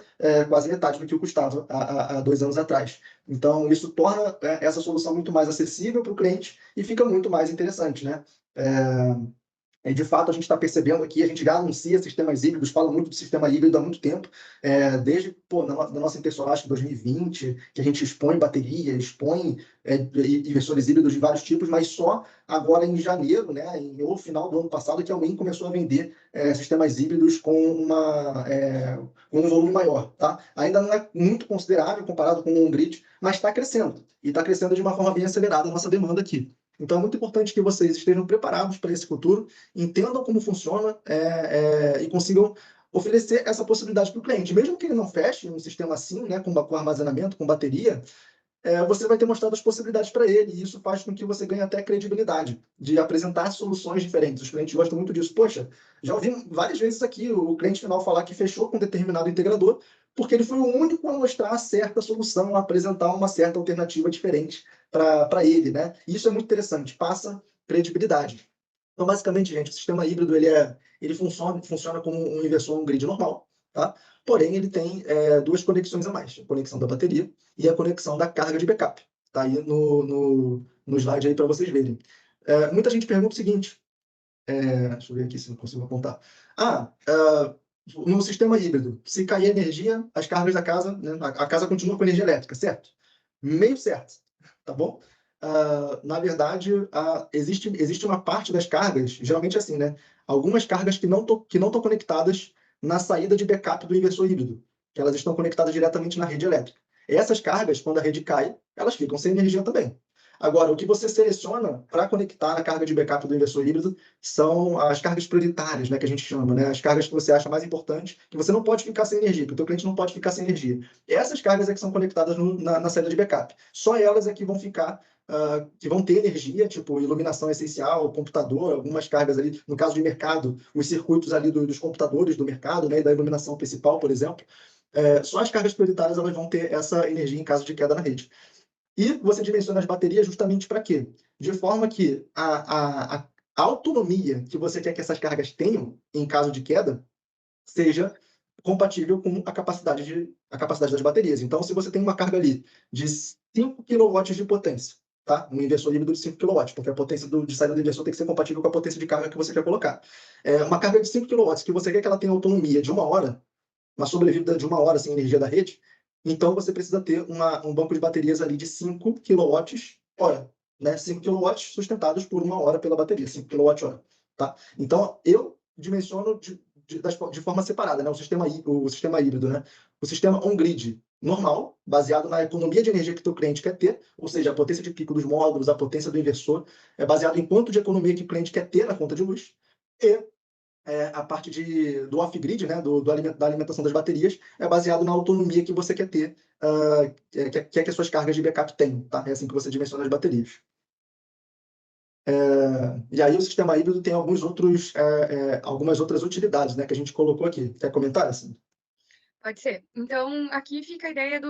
quase metade do que custava há 2 anos atrás. Então, isso torna essa solução muito mais acessível para o cliente e fica muito mais interessante, né? De fato, a gente está percebendo aqui, a gente já anuncia sistemas híbridos, fala muito do sistema híbrido há muito tempo, desde na nossa Intersolar, acho que 2020, que a gente expõe bateria, expõe inversores híbridos de vários tipos, mas só agora em janeiro, né, ou final do ano passado, que a UEM começou a vender sistemas híbridos com um volume maior. Tá? Ainda não é muito considerável comparado com o on-grid, mas está crescendo, e está crescendo de uma forma bem acelerada a nossa demanda aqui. Então, é muito importante que vocês estejam preparados para esse futuro, entendam como funciona e consigam oferecer essa possibilidade para o cliente. Mesmo que ele não feche um sistema assim, né, com armazenamento, com bateria, você vai ter mostrado as possibilidades para ele, e isso faz com que você ganhe até credibilidade de apresentar soluções diferentes. Os clientes gostam muito disso. Poxa, já ouvi várias vezes aqui o cliente final falar que fechou com um determinado integrador, porque ele foi o único a mostrar a certa solução, a apresentar uma certa alternativa diferente para ele, né? E isso é muito interessante, passa credibilidade. Então, basicamente, gente, o sistema híbrido ele funciona como um inversor, um grid normal, tá? Porém, ele tem duas conexões a mais: a conexão da bateria e a conexão da carga de backup. Tá aí no slide aí para vocês verem. Muita gente pergunta o seguinte, deixa eu ver aqui se eu consigo apontar. No sistema híbrido, se cair energia, as cargas da casa, né, a casa continua com energia elétrica, certo? Meio certo, tá bom? Na verdade, existe uma parte das cargas, geralmente é assim, né? Algumas cargas que não estão conectadas na saída de backup do inversor híbrido, que elas estão conectadas diretamente na rede elétrica. Essas cargas, quando a rede cai, elas ficam sem energia também. Agora, o que você seleciona para conectar a carga de backup do inversor híbrido são as cargas prioritárias, né, que a gente chama, né? As cargas que você acha mais importantes, que você não pode ficar sem energia, que o teu cliente não pode ficar sem energia. Essas cargas é que são conectadas na saída de backup. Só elas é que vão ficar que vão ter energia, tipo iluminação essencial, computador, algumas cargas ali, no caso de mercado, os circuitos ali dos computadores do mercado, né, e da iluminação principal, por exemplo. Só as cargas prioritárias elas vão ter essa energia em caso de queda na rede. E você dimensiona as baterias justamente para quê? De forma que a autonomia que você quer que essas cargas tenham em caso de queda seja compatível com a capacidade das baterias. Então, se você tem uma carga ali de 5 kW de potência, tá? Um inversor híbrido de 5 kW, porque a potência de saída do inversor tem que ser compatível com a potência de carga que você quer colocar. Uma carga de 5 kW que você quer que ela tenha autonomia de 1 hora, uma sobrevida de 1 hora sem energia da rede, então você precisa ter um banco de baterias ali de 5 kWh, né? 5 kW sustentados por 1 hora pela bateria, 5 kWh, tá? Então, eu dimensiono de forma separada, né? O sistema híbrido, né? O sistema on-grid normal, baseado na economia de energia que o teu cliente quer ter, ou seja, a potência de pico dos módulos, a potência do inversor, é baseado em quanto de economia que o cliente quer ter na conta de luz, e a parte do off-grid, né, da alimentação das baterias, é baseado na autonomia que você quer ter, quer que as suas cargas de backup tenham, tá? É assim que você dimensiona as baterias. E aí o sistema híbrido tem algumas outras utilidades, né, que a gente colocou aqui. Quer comentar, assim? Pode ser. Então, aqui fica a ideia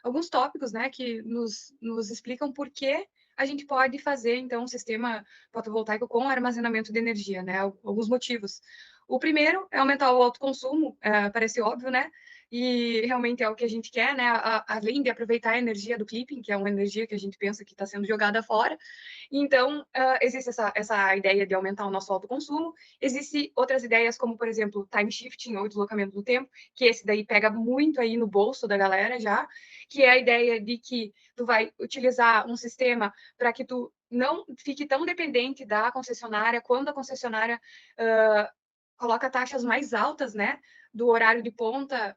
alguns tópicos, né, que nos explicam por que a gente pode fazer, então, um sistema fotovoltaico com armazenamento de energia, né, alguns motivos. O primeiro é aumentar o autoconsumo, parece óbvio, né, e realmente é o que a gente quer, né, além de aproveitar a energia do clipping, que é uma energia que a gente pensa que está sendo jogada fora. Então, existe essa ideia de aumentar o nosso autoconsumo. Existem outras ideias, como, por exemplo, time shifting, ou deslocamento do tempo, que esse daí pega muito aí no bolso da galera já, que é a ideia de que tu vai utilizar um sistema para que tu não fique tão dependente da concessionária, quando a concessionária coloca taxas mais altas, né, do horário de ponta,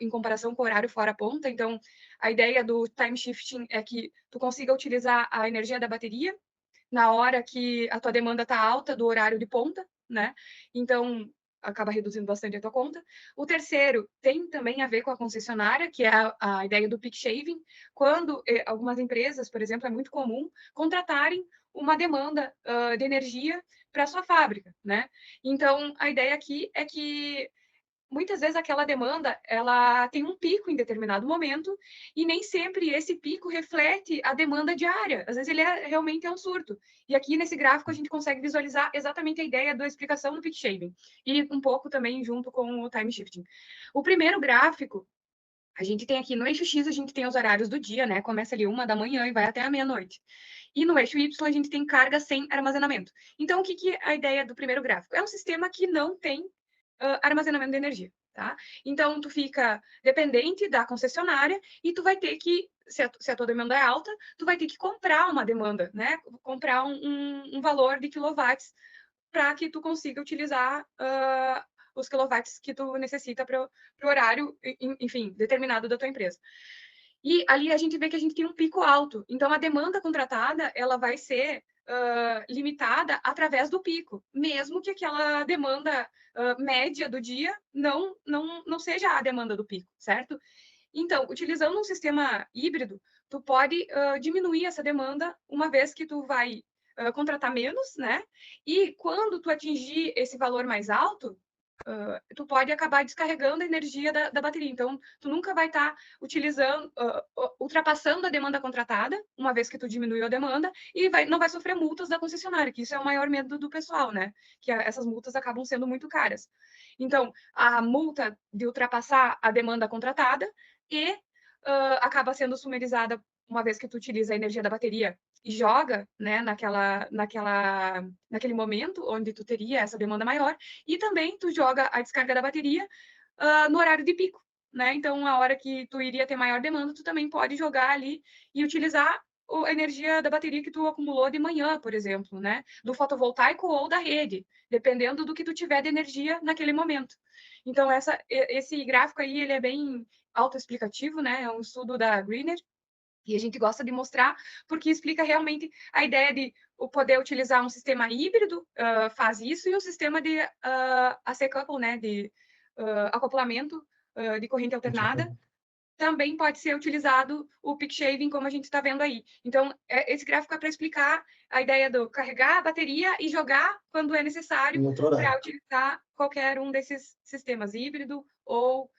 em comparação com o horário fora ponta. Então, a ideia do time shifting é que tu consiga utilizar a energia da bateria na hora que a tua demanda está alta do horário de ponta, né? Então, acaba reduzindo bastante a tua conta. O terceiro tem também a ver com a concessionária, que é a ideia do peak shaving, quando algumas empresas, por exemplo, é muito comum contratarem uma demanda de energia para a sua fábrica, né? Então, a ideia aqui é que muitas vezes aquela demanda ela tem um pico em determinado momento e nem sempre esse pico reflete a demanda diária. Às vezes ele realmente é um surto. E aqui nesse gráfico a gente consegue visualizar exatamente a ideia da explicação do peak shaving e um pouco também junto com o time shifting. O primeiro gráfico, a gente tem aqui no eixo X, a gente tem os horários do dia, né? Começa ali 1 da manhã e vai até a meia-noite. E no eixo Y a gente tem carga sem armazenamento. Então, o que é a ideia do primeiro gráfico? É um sistema que não tem armazenamento de energia, tá? Então, tu fica dependente da concessionária e tu vai ter que, se a tua demanda é alta, tu vai ter que comprar uma demanda, né? Comprar um valor de quilowatts para que tu consiga utilizar os quilowatts que tu necessita para o horário, enfim, determinado da tua empresa. E ali a gente vê que a gente tem um pico alto. Então, a demanda contratada, ela vai ser limitada através do pico, mesmo que aquela demanda média do dia não seja a demanda do pico, certo? Então, utilizando um sistema híbrido, tu pode diminuir essa demanda uma vez que tu vai contratar menos, né? E quando tu atingir esse valor mais alto, tu pode acabar descarregando a energia da bateria. Então, tu nunca vai estar utilizando, ultrapassando a demanda contratada, uma vez que tu diminuiu a demanda, e não vai sofrer multas da concessionária, que isso é o maior medo do pessoal, né? Que essas multas acabam sendo muito caras. Então, a multa de ultrapassar a demanda contratada e acaba sendo sumerizada uma vez que tu utiliza a energia da bateria e joga, né, naquele momento onde tu teria essa demanda maior, e também tu joga a descarga da bateria no horário de pico, né? Então, a hora que tu iria ter maior demanda, tu também pode jogar ali e utilizar a energia da bateria que tu acumulou de manhã, por exemplo, né? Do fotovoltaico ou da rede, dependendo do que tu tiver de energia naquele momento. Então, esse gráfico aí, ele é bem autoexplicativo, né? É um estudo da Greener, e a gente gosta de mostrar porque explica realmente a ideia de o poder utilizar um sistema híbrido, faz isso, e um sistema de AC couple, né, de acoplamento de corrente alternada, também pode ser utilizado o peak shaving, como a gente está vendo aí. Então, esse gráfico é para explicar a ideia do carregar a bateria e jogar quando é necessário para utilizar qualquer um desses sistemas, híbrido ou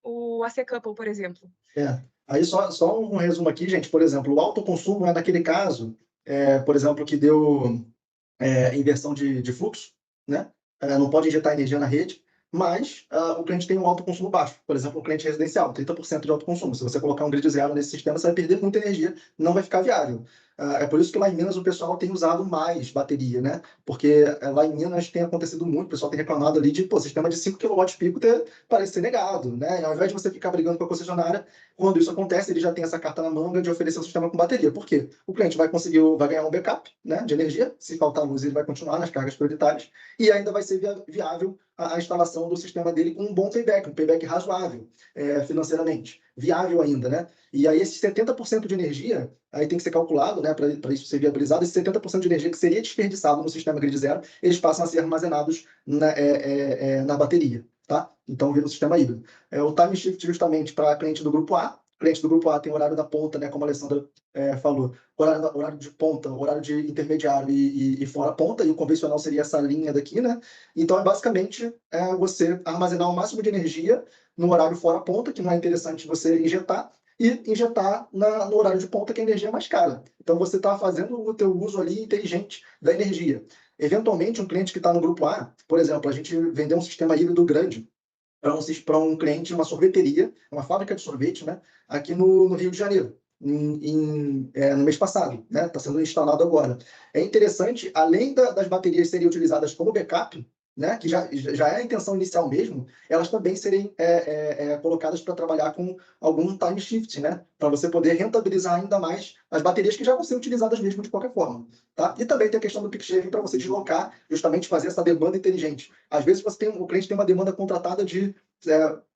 o AC couple, por exemplo. Aí só um resumo aqui, gente. Por exemplo, o autoconsumo é naquele caso, por exemplo, que deu inversão de fluxo, né? Não pode injetar energia na rede, mas o cliente tem um autoconsumo baixo. Por exemplo, um cliente residencial, 30% de autoconsumo. Se você colocar um grid zero nesse sistema, você vai perder muita energia, não vai ficar viável. É por isso que lá em Minas o pessoal tem usado mais bateria, né? Porque lá em Minas tem acontecido muito, o pessoal tem reclamado ali de, sistema de 5 kW pico parece ser negado, né? E ao invés de você ficar brigando com a concessionária, quando isso acontece, ele já tem essa carta na manga de oferecer um sistema com bateria. Por quê? O cliente vai ganhar um backup, né, de energia, se faltar luz ele vai continuar nas cargas prioritárias, e ainda vai ser viável a instalação do sistema dele com um bom payback, um payback razoável financeiramente, viável ainda, né? E aí esses 70% de energia, aí tem que ser calculado, né, para isso ser viabilizado, esses 70% de energia que seria desperdiçado no sistema grid zero, eles passam a ser armazenados na bateria, tá? Então vira um sistema híbrido. O time shift justamente para cliente do grupo A. O cliente do grupo A tem horário da ponta, né, como a Alessandra falou, horário de ponta, horário de intermediário e fora ponta, e o convencional seria essa linha daqui, né? Então, basicamente você armazenar o máximo de energia no horário fora ponta, que não é interessante você injetar, e injetar no horário de ponta, que a energia é mais cara. Então, você está fazendo o teu uso ali inteligente da energia. Eventualmente, um cliente que está no grupo A, por exemplo, a gente vendeu um sistema híbrido grande para um cliente, uma sorveteria, uma fábrica de sorvete, né, aqui no Rio de Janeiro, no mês passado, né, está sendo instalado agora. É interessante, além das baterias serem utilizadas como backup, né, que já é a intenção inicial mesmo, elas também serem colocadas para trabalhar com algum time shift, né, para você poder rentabilizar ainda mais as baterias que já vão ser utilizadas mesmo de qualquer forma. Tá? E também tem a questão do peak shaving para você deslocar, justamente fazer essa demanda inteligente. Às vezes o cliente tem uma demanda contratada de,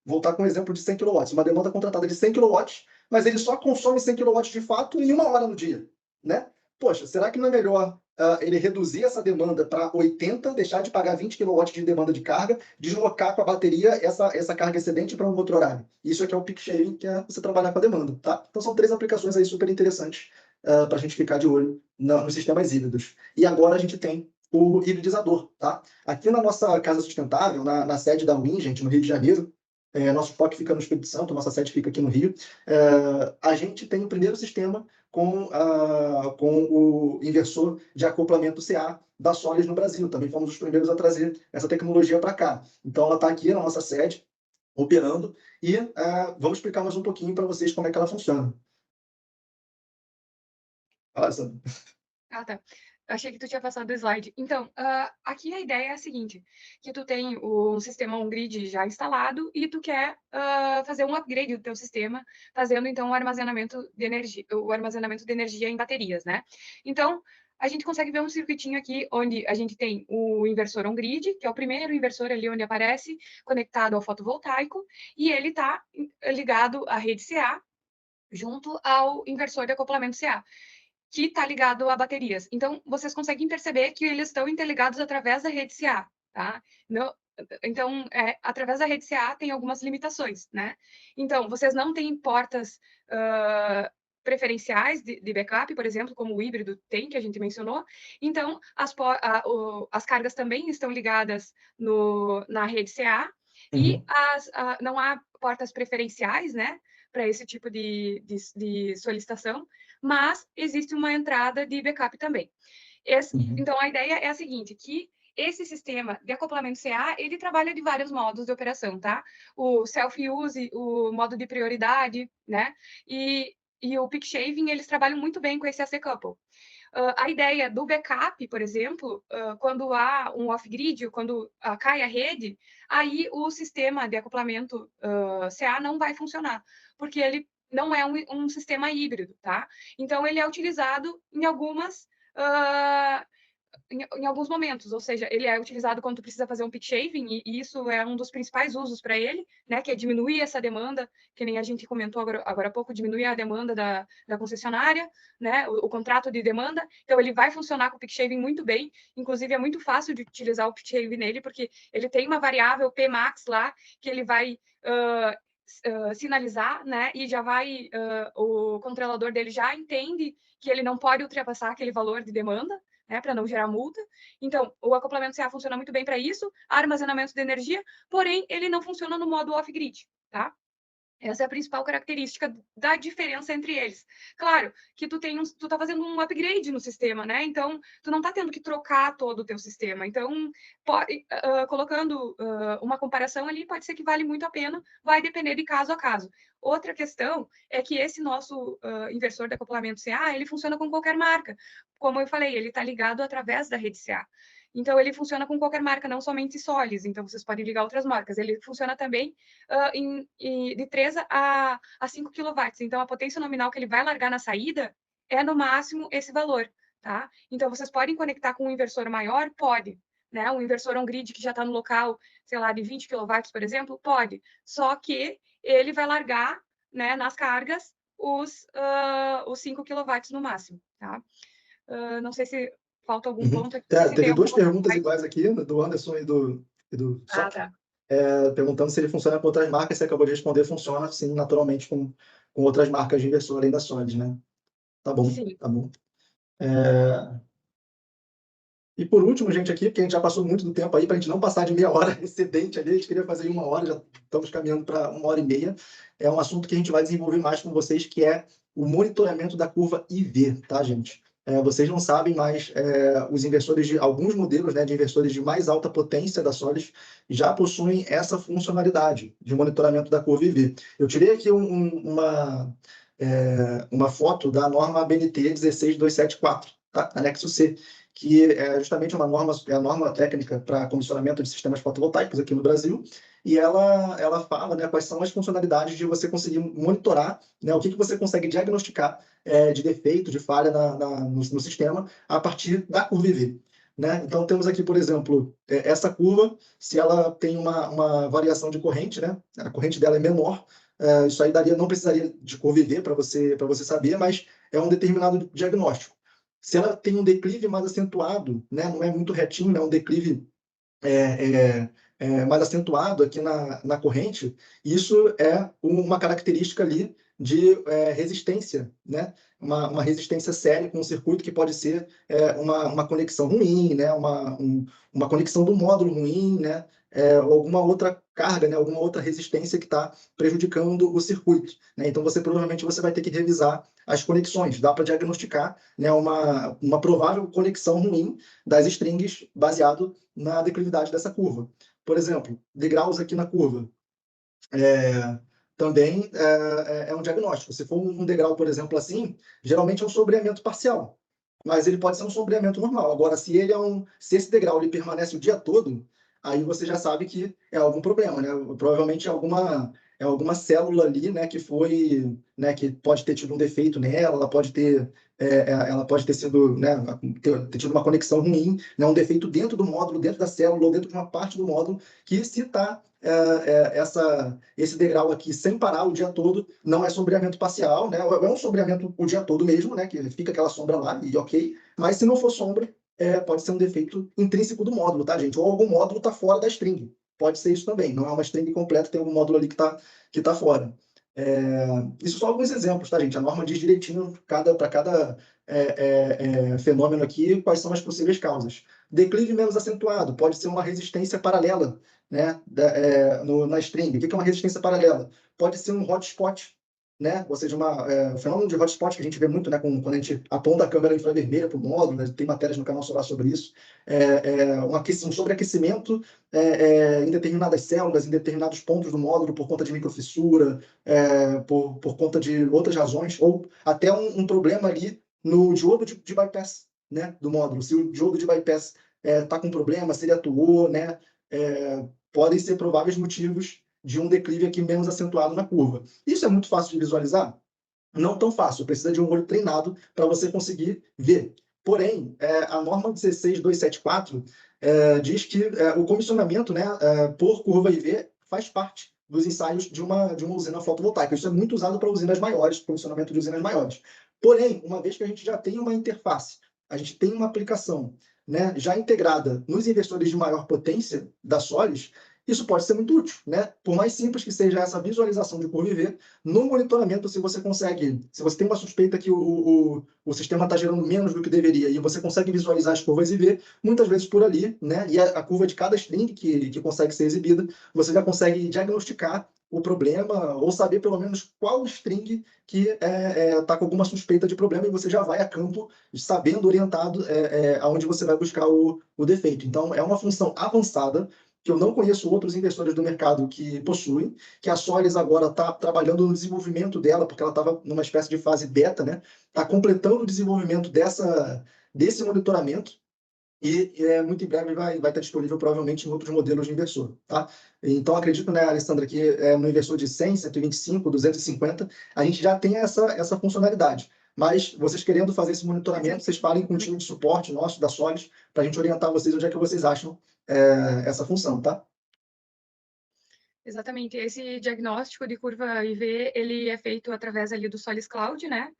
voltar com um exemplo de 100 kW, uma demanda contratada de 100 kW, mas ele só consome 100 kW de fato em 1 hora no dia, né? poxa, será que não é melhor ele reduzir essa demanda para 80, deixar de pagar 20 kW de demanda de carga, deslocar com a bateria essa carga excedente para um outro horário? Isso aqui é o peak shaving, que é você trabalhar com a demanda, tá? Então são 3 aplicações aí super interessantes para a gente ficar de olho nos sistemas híbridos. E agora a gente tem o hibridizador, tá? Aqui na nossa casa sustentável, na sede da Win, gente, no Rio de Janeiro, nosso foco fica no Espírito Santo, nossa sede fica aqui no Rio, a gente tem o primeiro sistema com o inversor de acoplamento CA da Solis no Brasil. Também fomos os primeiros a trazer essa tecnologia para cá. Então, ela está aqui na nossa sede, operando, e vamos explicar mais um pouquinho para vocês como é que ela funciona. Fala, Sandra. Ah, tá. Achei que tu tinha passado o slide. Então, aqui a ideia é a seguinte, que tu tem um sistema, um grid já instalado e tu quer fazer um upgrade do teu sistema, fazendo, então, o armazenamento de energia em baterias, né? Então, a gente consegue ver um circuitinho aqui, onde a gente tem o inversor on-grid, que é o primeiro inversor ali onde aparece, conectado ao fotovoltaico, e ele está ligado à rede CA, junto ao inversor de acoplamento CA, que está ligado a baterias. Então, vocês conseguem perceber que eles estão interligados através da rede CA, tá? Então, através da rede CA tem algumas limitações, né? Então, vocês não têm portas preferenciais de backup, por exemplo, como o híbrido tem, que a gente mencionou. Então, as cargas também estão ligadas na rede CA, e não há portas preferenciais, né, para esse tipo de solicitação, mas existe uma entrada de backup também. Então, a ideia é a seguinte, que esse sistema de acoplamento CA, ele trabalha de vários modos de operação, tá? O self-use, o modo de prioridade, né? E o peak shaving, eles trabalham muito bem com esse AC couple. A ideia do backup, por exemplo, quando há um off-grid, quando cai a rede, aí o sistema de acoplamento CA não vai funcionar, porque ele não é um sistema híbrido, tá? Então, ele é utilizado em alguns momentos, ou seja, ele é utilizado quando tu precisa fazer um peak shaving, e isso é um dos principais usos para ele, né, que é diminuir essa demanda, que nem a gente comentou agora há pouco, diminuir a demanda da concessionária, né, o contrato de demanda. Então, ele vai funcionar com o peak shaving muito bem, inclusive é muito fácil de utilizar o peak shaving nele, porque ele tem uma variável Pmax lá, que ele vai sinalizar, né, e já vai, o controlador dele já entende que ele não pode ultrapassar aquele valor de demanda, né, para não gerar multa. Então, o acoplamento CA funciona muito bem para isso, armazenamento de energia, porém, ele não funciona no modo off-grid, tá? Essa é a principal característica da diferença entre eles. Claro que tu tá fazendo um upgrade no sistema, né? Então, tu não tá tendo que trocar todo o teu sistema. Então, colocando uma comparação ali, pode ser que vale muito a pena, vai depender de caso a caso. Outra questão é que esse nosso inversor de acoplamento CA, ele funciona com qualquer marca. Como eu falei, ele está ligado através da rede CA. Então, ele funciona com qualquer marca, não somente Solis. Então, vocês podem ligar outras marcas. Ele funciona também de 3 a 5 kW. Então, a potência nominal que ele vai largar na saída é, no máximo, esse valor, tá? Então, vocês podem conectar com um inversor maior? Pode. Né? Um inversor on-grid que já está no local, sei lá, de 20 kW, por exemplo? Pode. Só que ele vai largar, né, nas cargas os 5 kW no máximo, tá? Não sei se falta algum ponto aqui. Teve 2 perguntas iguais aqui, do Anderson e do Sok, tá. perguntando se ele funciona com outras marcas. Você acabou de responder, funciona, sim, naturalmente, com outras marcas de inversor além da Solis, né? Tá bom, Sim. tá bom. E por último, gente, aqui, porque a gente já passou muito do tempo aí, para a gente não passar de meia hora excedente ali, a gente queria fazer em 1 hora, já estamos caminhando para 1h30. É um assunto que a gente vai desenvolver mais com vocês, que é o monitoramento da curva IV, tá, gente? Vocês não sabem, mas os inversores de alguns modelos, né, de inversores de mais alta potência da Solis já possuem essa funcionalidade de monitoramento da curva IV. Eu tirei aqui uma foto da norma BNT 16274, tá? Anexo C, que é justamente a norma técnica para comissionamento de sistemas fotovoltaicos aqui no Brasil, e ela fala, né, quais são as funcionalidades de você conseguir monitorar, né, o que você consegue diagnosticar de defeito, de falha no sistema, a partir da curva IV. Né? Então, temos aqui, por exemplo, essa curva, se ela tem uma variação de corrente, né, a corrente dela é menor, isso aí não precisaria de curva IV para você saber, mas é um determinado diagnóstico. Se ela tem um declive mais acentuado, né, não é muito retinho, é um declive mais acentuado aqui na corrente, isso é uma característica ali de resistência, né? Uma resistência séria com um circuito que pode ser uma conexão ruim, né? Uma conexão do módulo ruim, né? Ou alguma outra carga, né? Alguma outra resistência que está prejudicando o circuito, né? Então, provavelmente você vai ter que revisar as conexões. Dá para diagnosticar, né, uma provável conexão ruim das strings baseado na declividade dessa curva. Por exemplo, degraus aqui na curva. Também é um diagnóstico. Se for um degrau, por exemplo, assim, geralmente é um sombreamento parcial, mas ele pode ser um sombreamento normal. Agora, se esse degrau ele permanece o dia todo, aí você já sabe que é algum problema, né? Provavelmente é alguma célula ali, né, que foi, né, que pode ter tido um defeito nela, ela pode ter sido, né, ter tido uma conexão ruim, né, um defeito dentro do módulo, dentro da célula, ou dentro de uma parte do módulo, que se está esse degrau aqui sem parar o dia todo, não é sombreamento parcial, né? É um sombreamento o dia todo mesmo, né? Que fica aquela sombra lá e ok, mas se não for sombra, pode ser um defeito intrínseco do módulo, tá, gente? Ou algum módulo está fora da string. Pode ser isso também, não é uma string completa, tem algum módulo ali que tá fora. Isso são alguns exemplos, tá, gente? A norma diz direitinho para cada fenômeno aqui quais são as possíveis causas. Declive menos acentuado, pode ser uma resistência paralela, né, na string. O que é uma resistência paralela? Pode ser um hotspot, né? Ou seja, um fenômeno de hotspot que a gente vê muito, né, quando a gente aponta a câmera infravermelha para o módulo, né? Tem matérias no canal solar sobre isso. Um sobreaquecimento em determinadas células, em determinados pontos do módulo por conta de microfissura, por conta de outras razões, ou até um problema ali no diodo de bypass, né, do módulo. Se o diodo de bypass está com problema, se ele atuou, né, podem ser prováveis motivos de um declive aqui menos acentuado na curva. Isso é muito fácil de visualizar? Não tão fácil, precisa de um olho treinado para você conseguir ver. Porém, a norma 16274 diz que o comissionamento, né, por curva IV faz parte dos ensaios de uma usina fotovoltaica. Isso é muito usado para usinas maiores, comissionamento de usinas maiores. Porém, uma vez que a gente já tem uma interface, a gente tem uma aplicação, né, já integrada nos inversores de maior potência da Solis, isso pode ser muito útil, né? Por mais simples que seja essa visualização de curva IV, no monitoramento, se você tem uma suspeita que o sistema está gerando menos do que deveria e você consegue visualizar as curvas IV, muitas vezes por ali, né? E a curva de cada string que consegue ser exibida, você já consegue diagnosticar o problema ou saber pelo menos qual string que está com alguma suspeita de problema e você já vai a campo sabendo, orientado aonde você vai buscar o defeito. Então, é uma função avançada que eu não conheço outros investidores do mercado que possuem, que a Solis agora está trabalhando no desenvolvimento dela, porque ela estava numa espécie de fase beta, né? Está completando o desenvolvimento desse monitoramento e muito em breve vai estar disponível provavelmente em outros modelos de inversor, tá? Então, acredito, né, Alessandra, que no inversor de 100, 125, 250, a gente já tem essa funcionalidade. Mas vocês querendo fazer esse monitoramento, vocês falem com o time de suporte nosso, da Solis, para a gente orientar vocês onde é que vocês acham essa função, tá? Exatamente. Esse diagnóstico de curva IV, ele é feito através ali do Solis Cloud, né?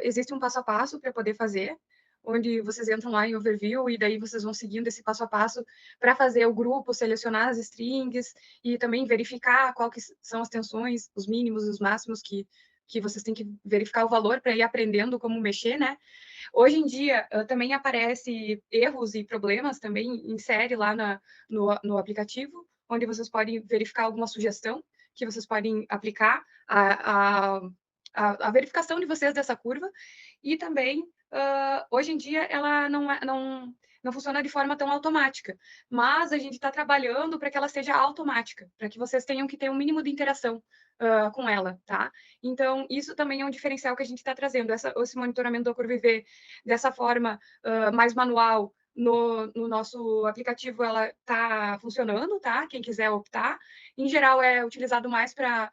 Existe um passo a passo para poder fazer, onde vocês entram lá em Overview e daí vocês vão seguindo esse passo a passo para fazer o grupo, selecionar as strings e também verificar qual que são as tensões, os mínimos e os máximos que vocês têm que verificar o valor para ir aprendendo como mexer, né? Hoje em dia, também aparece erros e problemas também em série lá no aplicativo, onde vocês podem verificar alguma sugestão que vocês podem aplicar a verificação de vocês dessa curva. E também, hoje em dia, ela não funciona de forma tão automática, mas a gente está trabalhando para que ela seja automática, para que vocês tenham que ter um mínimo de interação com ela, tá? Então, isso também é um diferencial que a gente está trazendo, esse monitoramento da curva IV dessa forma mais manual. No nosso aplicativo, ela está funcionando, tá? Quem quiser optar. Em geral, é utilizado mais para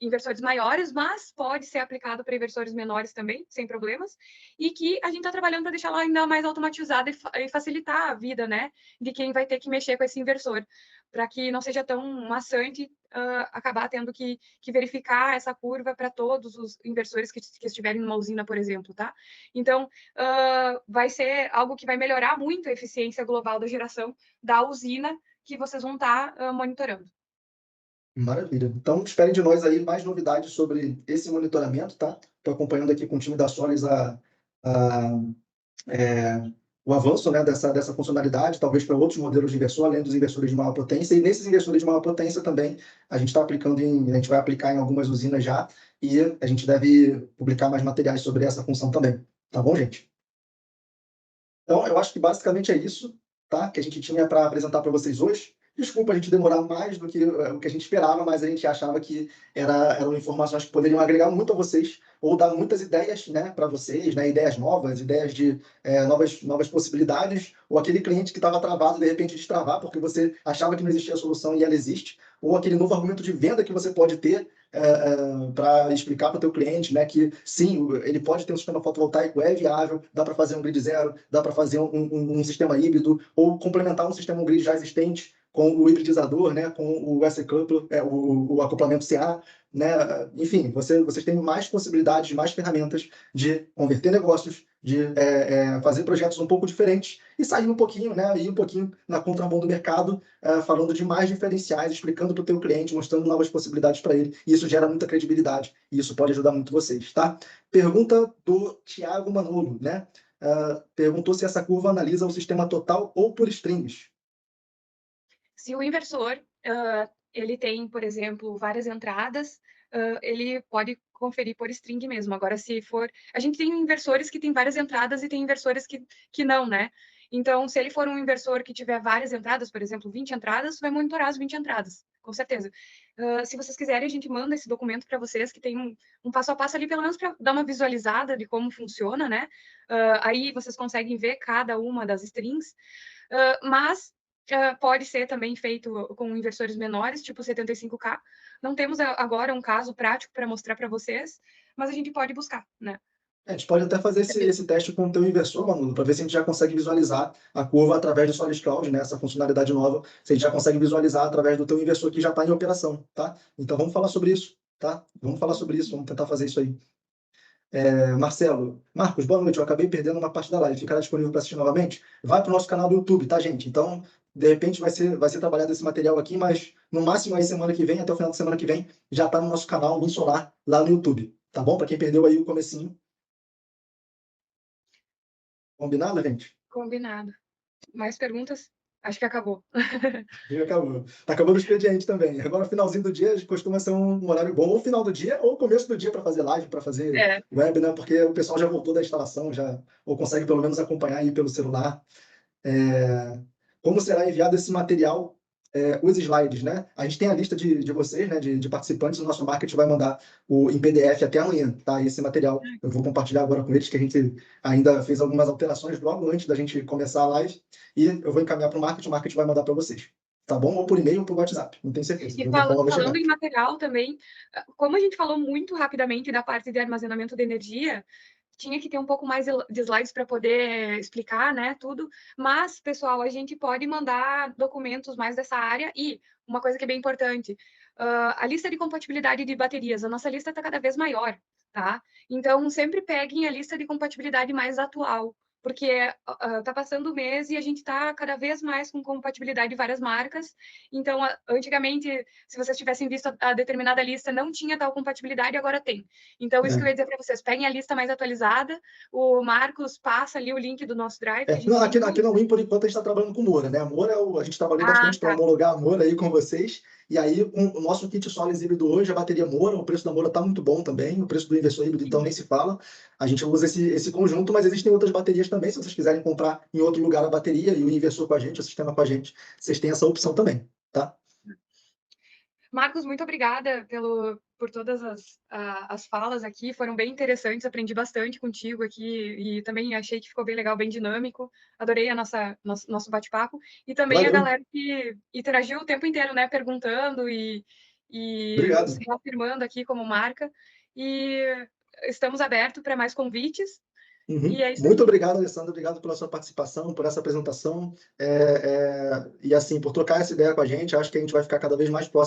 inversores maiores, mas pode ser aplicado para inversores menores também, sem problemas. E que a gente está trabalhando para deixar ela ainda mais automatizada e facilitar a vida, né? De quem vai ter que mexer com esse inversor, para que não seja tão maçante acabar tendo que verificar essa curva para todos os inversores que estiverem numa usina, por exemplo, tá? Então, vai ser algo que vai melhorar muito a eficiência global da geração da usina que vocês vão estar monitorando. Maravilha. Então, esperem de nós aí mais novidades sobre esse monitoramento, tá? Estou acompanhando aqui com o time da Solis o avanço, né, dessa funcionalidade, talvez para outros modelos de inversor, além dos inversores de maior potência. E nesses inversores de maior potência também, a gente vai aplicar em algumas usinas já, e a gente deve publicar mais materiais sobre essa função também. Tá bom, gente? Então, eu acho que basicamente é isso, tá? Que a gente tinha para apresentar para vocês hoje. Desculpa a gente demorar mais do que o que a gente esperava, mas a gente achava que eram informações que poderiam agregar muito a vocês, ou dar muitas ideias, né, para vocês, né, ideias novas, ideias de novas possibilidades, ou aquele cliente que estava travado, de repente destravar, porque você achava que não existia solução e ela existe, ou aquele novo argumento de venda que você pode ter para explicar para o teu cliente, né, que sim, ele pode ter um sistema fotovoltaico, é viável, dá para fazer um grid zero, dá para fazer um sistema híbrido, ou complementar um sistema grid já existente com o hibridizador, né, com o S-coupler, o acoplamento CA, né, enfim, vocês têm mais possibilidades, mais ferramentas de converter negócios, de fazer projetos um pouco diferentes e sair um pouquinho, né, ir um pouquinho na contramão do mercado, falando de mais diferenciais, explicando para o teu cliente, mostrando novas possibilidades para ele. E isso gera muita credibilidade e isso pode ajudar muito vocês, tá? Pergunta do Thiago Manolo, né? Perguntou se essa curva analisa o sistema total ou por strings. Se o inversor ele tem, por exemplo, várias entradas, ele pode conferir por string mesmo. Agora, se for... A gente tem inversores que têm várias entradas e tem inversores que não, né? Então, se ele for um inversor que tiver várias entradas, por exemplo, 20 entradas, vai monitorar as 20 entradas, com certeza. Se vocês quiserem, a gente manda esse documento para vocês, que tem um passo a passo ali, pelo menos para dar uma visualizada de como funciona, né? Aí vocês conseguem ver cada uma das strings. Mas pode ser também feito com inversores menores, tipo 75K. Não temos agora um caso prático para mostrar para vocês, mas a gente pode buscar, né? A gente pode até fazer esse teste com o teu inversor, Manolo, para ver se a gente já consegue visualizar a curva através do Solis Cloud, né? Essa funcionalidade nova, se a gente já consegue visualizar através do teu inversor que já está em operação, tá? Então vamos falar sobre isso, tá? Vamos falar sobre isso, vamos tentar fazer isso aí. Marcos, boa noite. Eu acabei perdendo uma parte da live. Ficará disponível para assistir novamente? Vai para o nosso canal do YouTube, tá, gente? Então, de repente, vai ser trabalhado esse material aqui, mas no máximo aí semana que vem, até o final da semana que vem, já está no nosso canal Min Solar lá no YouTube, tá bom? Para quem perdeu aí o comecinho. Combinado, gente? Combinado. Mais perguntas? Acho que acabou. Já acabou. Tá acabando o expediente também. Agora, finalzinho do dia costuma ser um horário bom, ou final do dia, ou começo do dia para fazer live, para fazer web, né? Porque o pessoal já voltou da instalação, ou consegue pelo menos acompanhar aí pelo celular. Como será enviado esse material, os slides, né? A gente tem a lista de vocês, né, de participantes, o nosso marketing vai mandar em PDF até amanhã, tá? Esse material eu vou compartilhar agora com eles, que a gente ainda fez algumas alterações logo antes da gente começar a live, e eu vou encaminhar para o marketing vai mandar para vocês, tá bom? Ou por e-mail ou por WhatsApp, não tenho certeza. E falando em material também, como a gente falou muito rapidamente da parte de armazenamento de energia, tinha que ter um pouco mais de slides para poder explicar, né, tudo. Mas, pessoal, a gente pode mandar documentos mais dessa área. E uma coisa que é bem importante, a lista de compatibilidade de baterias. A nossa lista está cada vez maior, tá? Então, sempre peguem a lista de compatibilidade mais atual, porque está passando o mês e a gente está cada vez mais com compatibilidade de várias marcas. Então, antigamente, se vocês tivessem visto a determinada lista, não tinha tal compatibilidade, agora tem. Então, isso que eu ia dizer para vocês, peguem a lista mais atualizada, o Marcos passa ali o link do nosso Drive. Aqui na Win, por enquanto, a gente está trabalhando com Moura, né? A Moura, a gente trabalhou bastante para homologar a Moura aí com vocês. E aí, o nosso kit Solis híbrido hoje, a bateria Moura, o preço da Moura está muito bom também, o preço do inversor híbrido, então, nem se fala. A gente usa esse conjunto, mas existem outras baterias também. Se vocês quiserem comprar em outro lugar a bateria e o inversor com a gente, o sistema com a gente, vocês têm essa opção também, tá? Marcos, muito obrigada por todas as falas aqui, foram bem interessantes, aprendi bastante contigo aqui e também achei que ficou bem legal, bem dinâmico, adorei nosso bate-papo e também a galera que interagiu o tempo inteiro, né, perguntando e se reafirmando aqui como marca, e estamos abertos para mais convites. E é isso. Muito obrigado, Alessandro, obrigado pela sua participação, por essa apresentação, e assim, por trocar essa ideia com a gente. Acho que a gente vai ficar cada vez mais próximo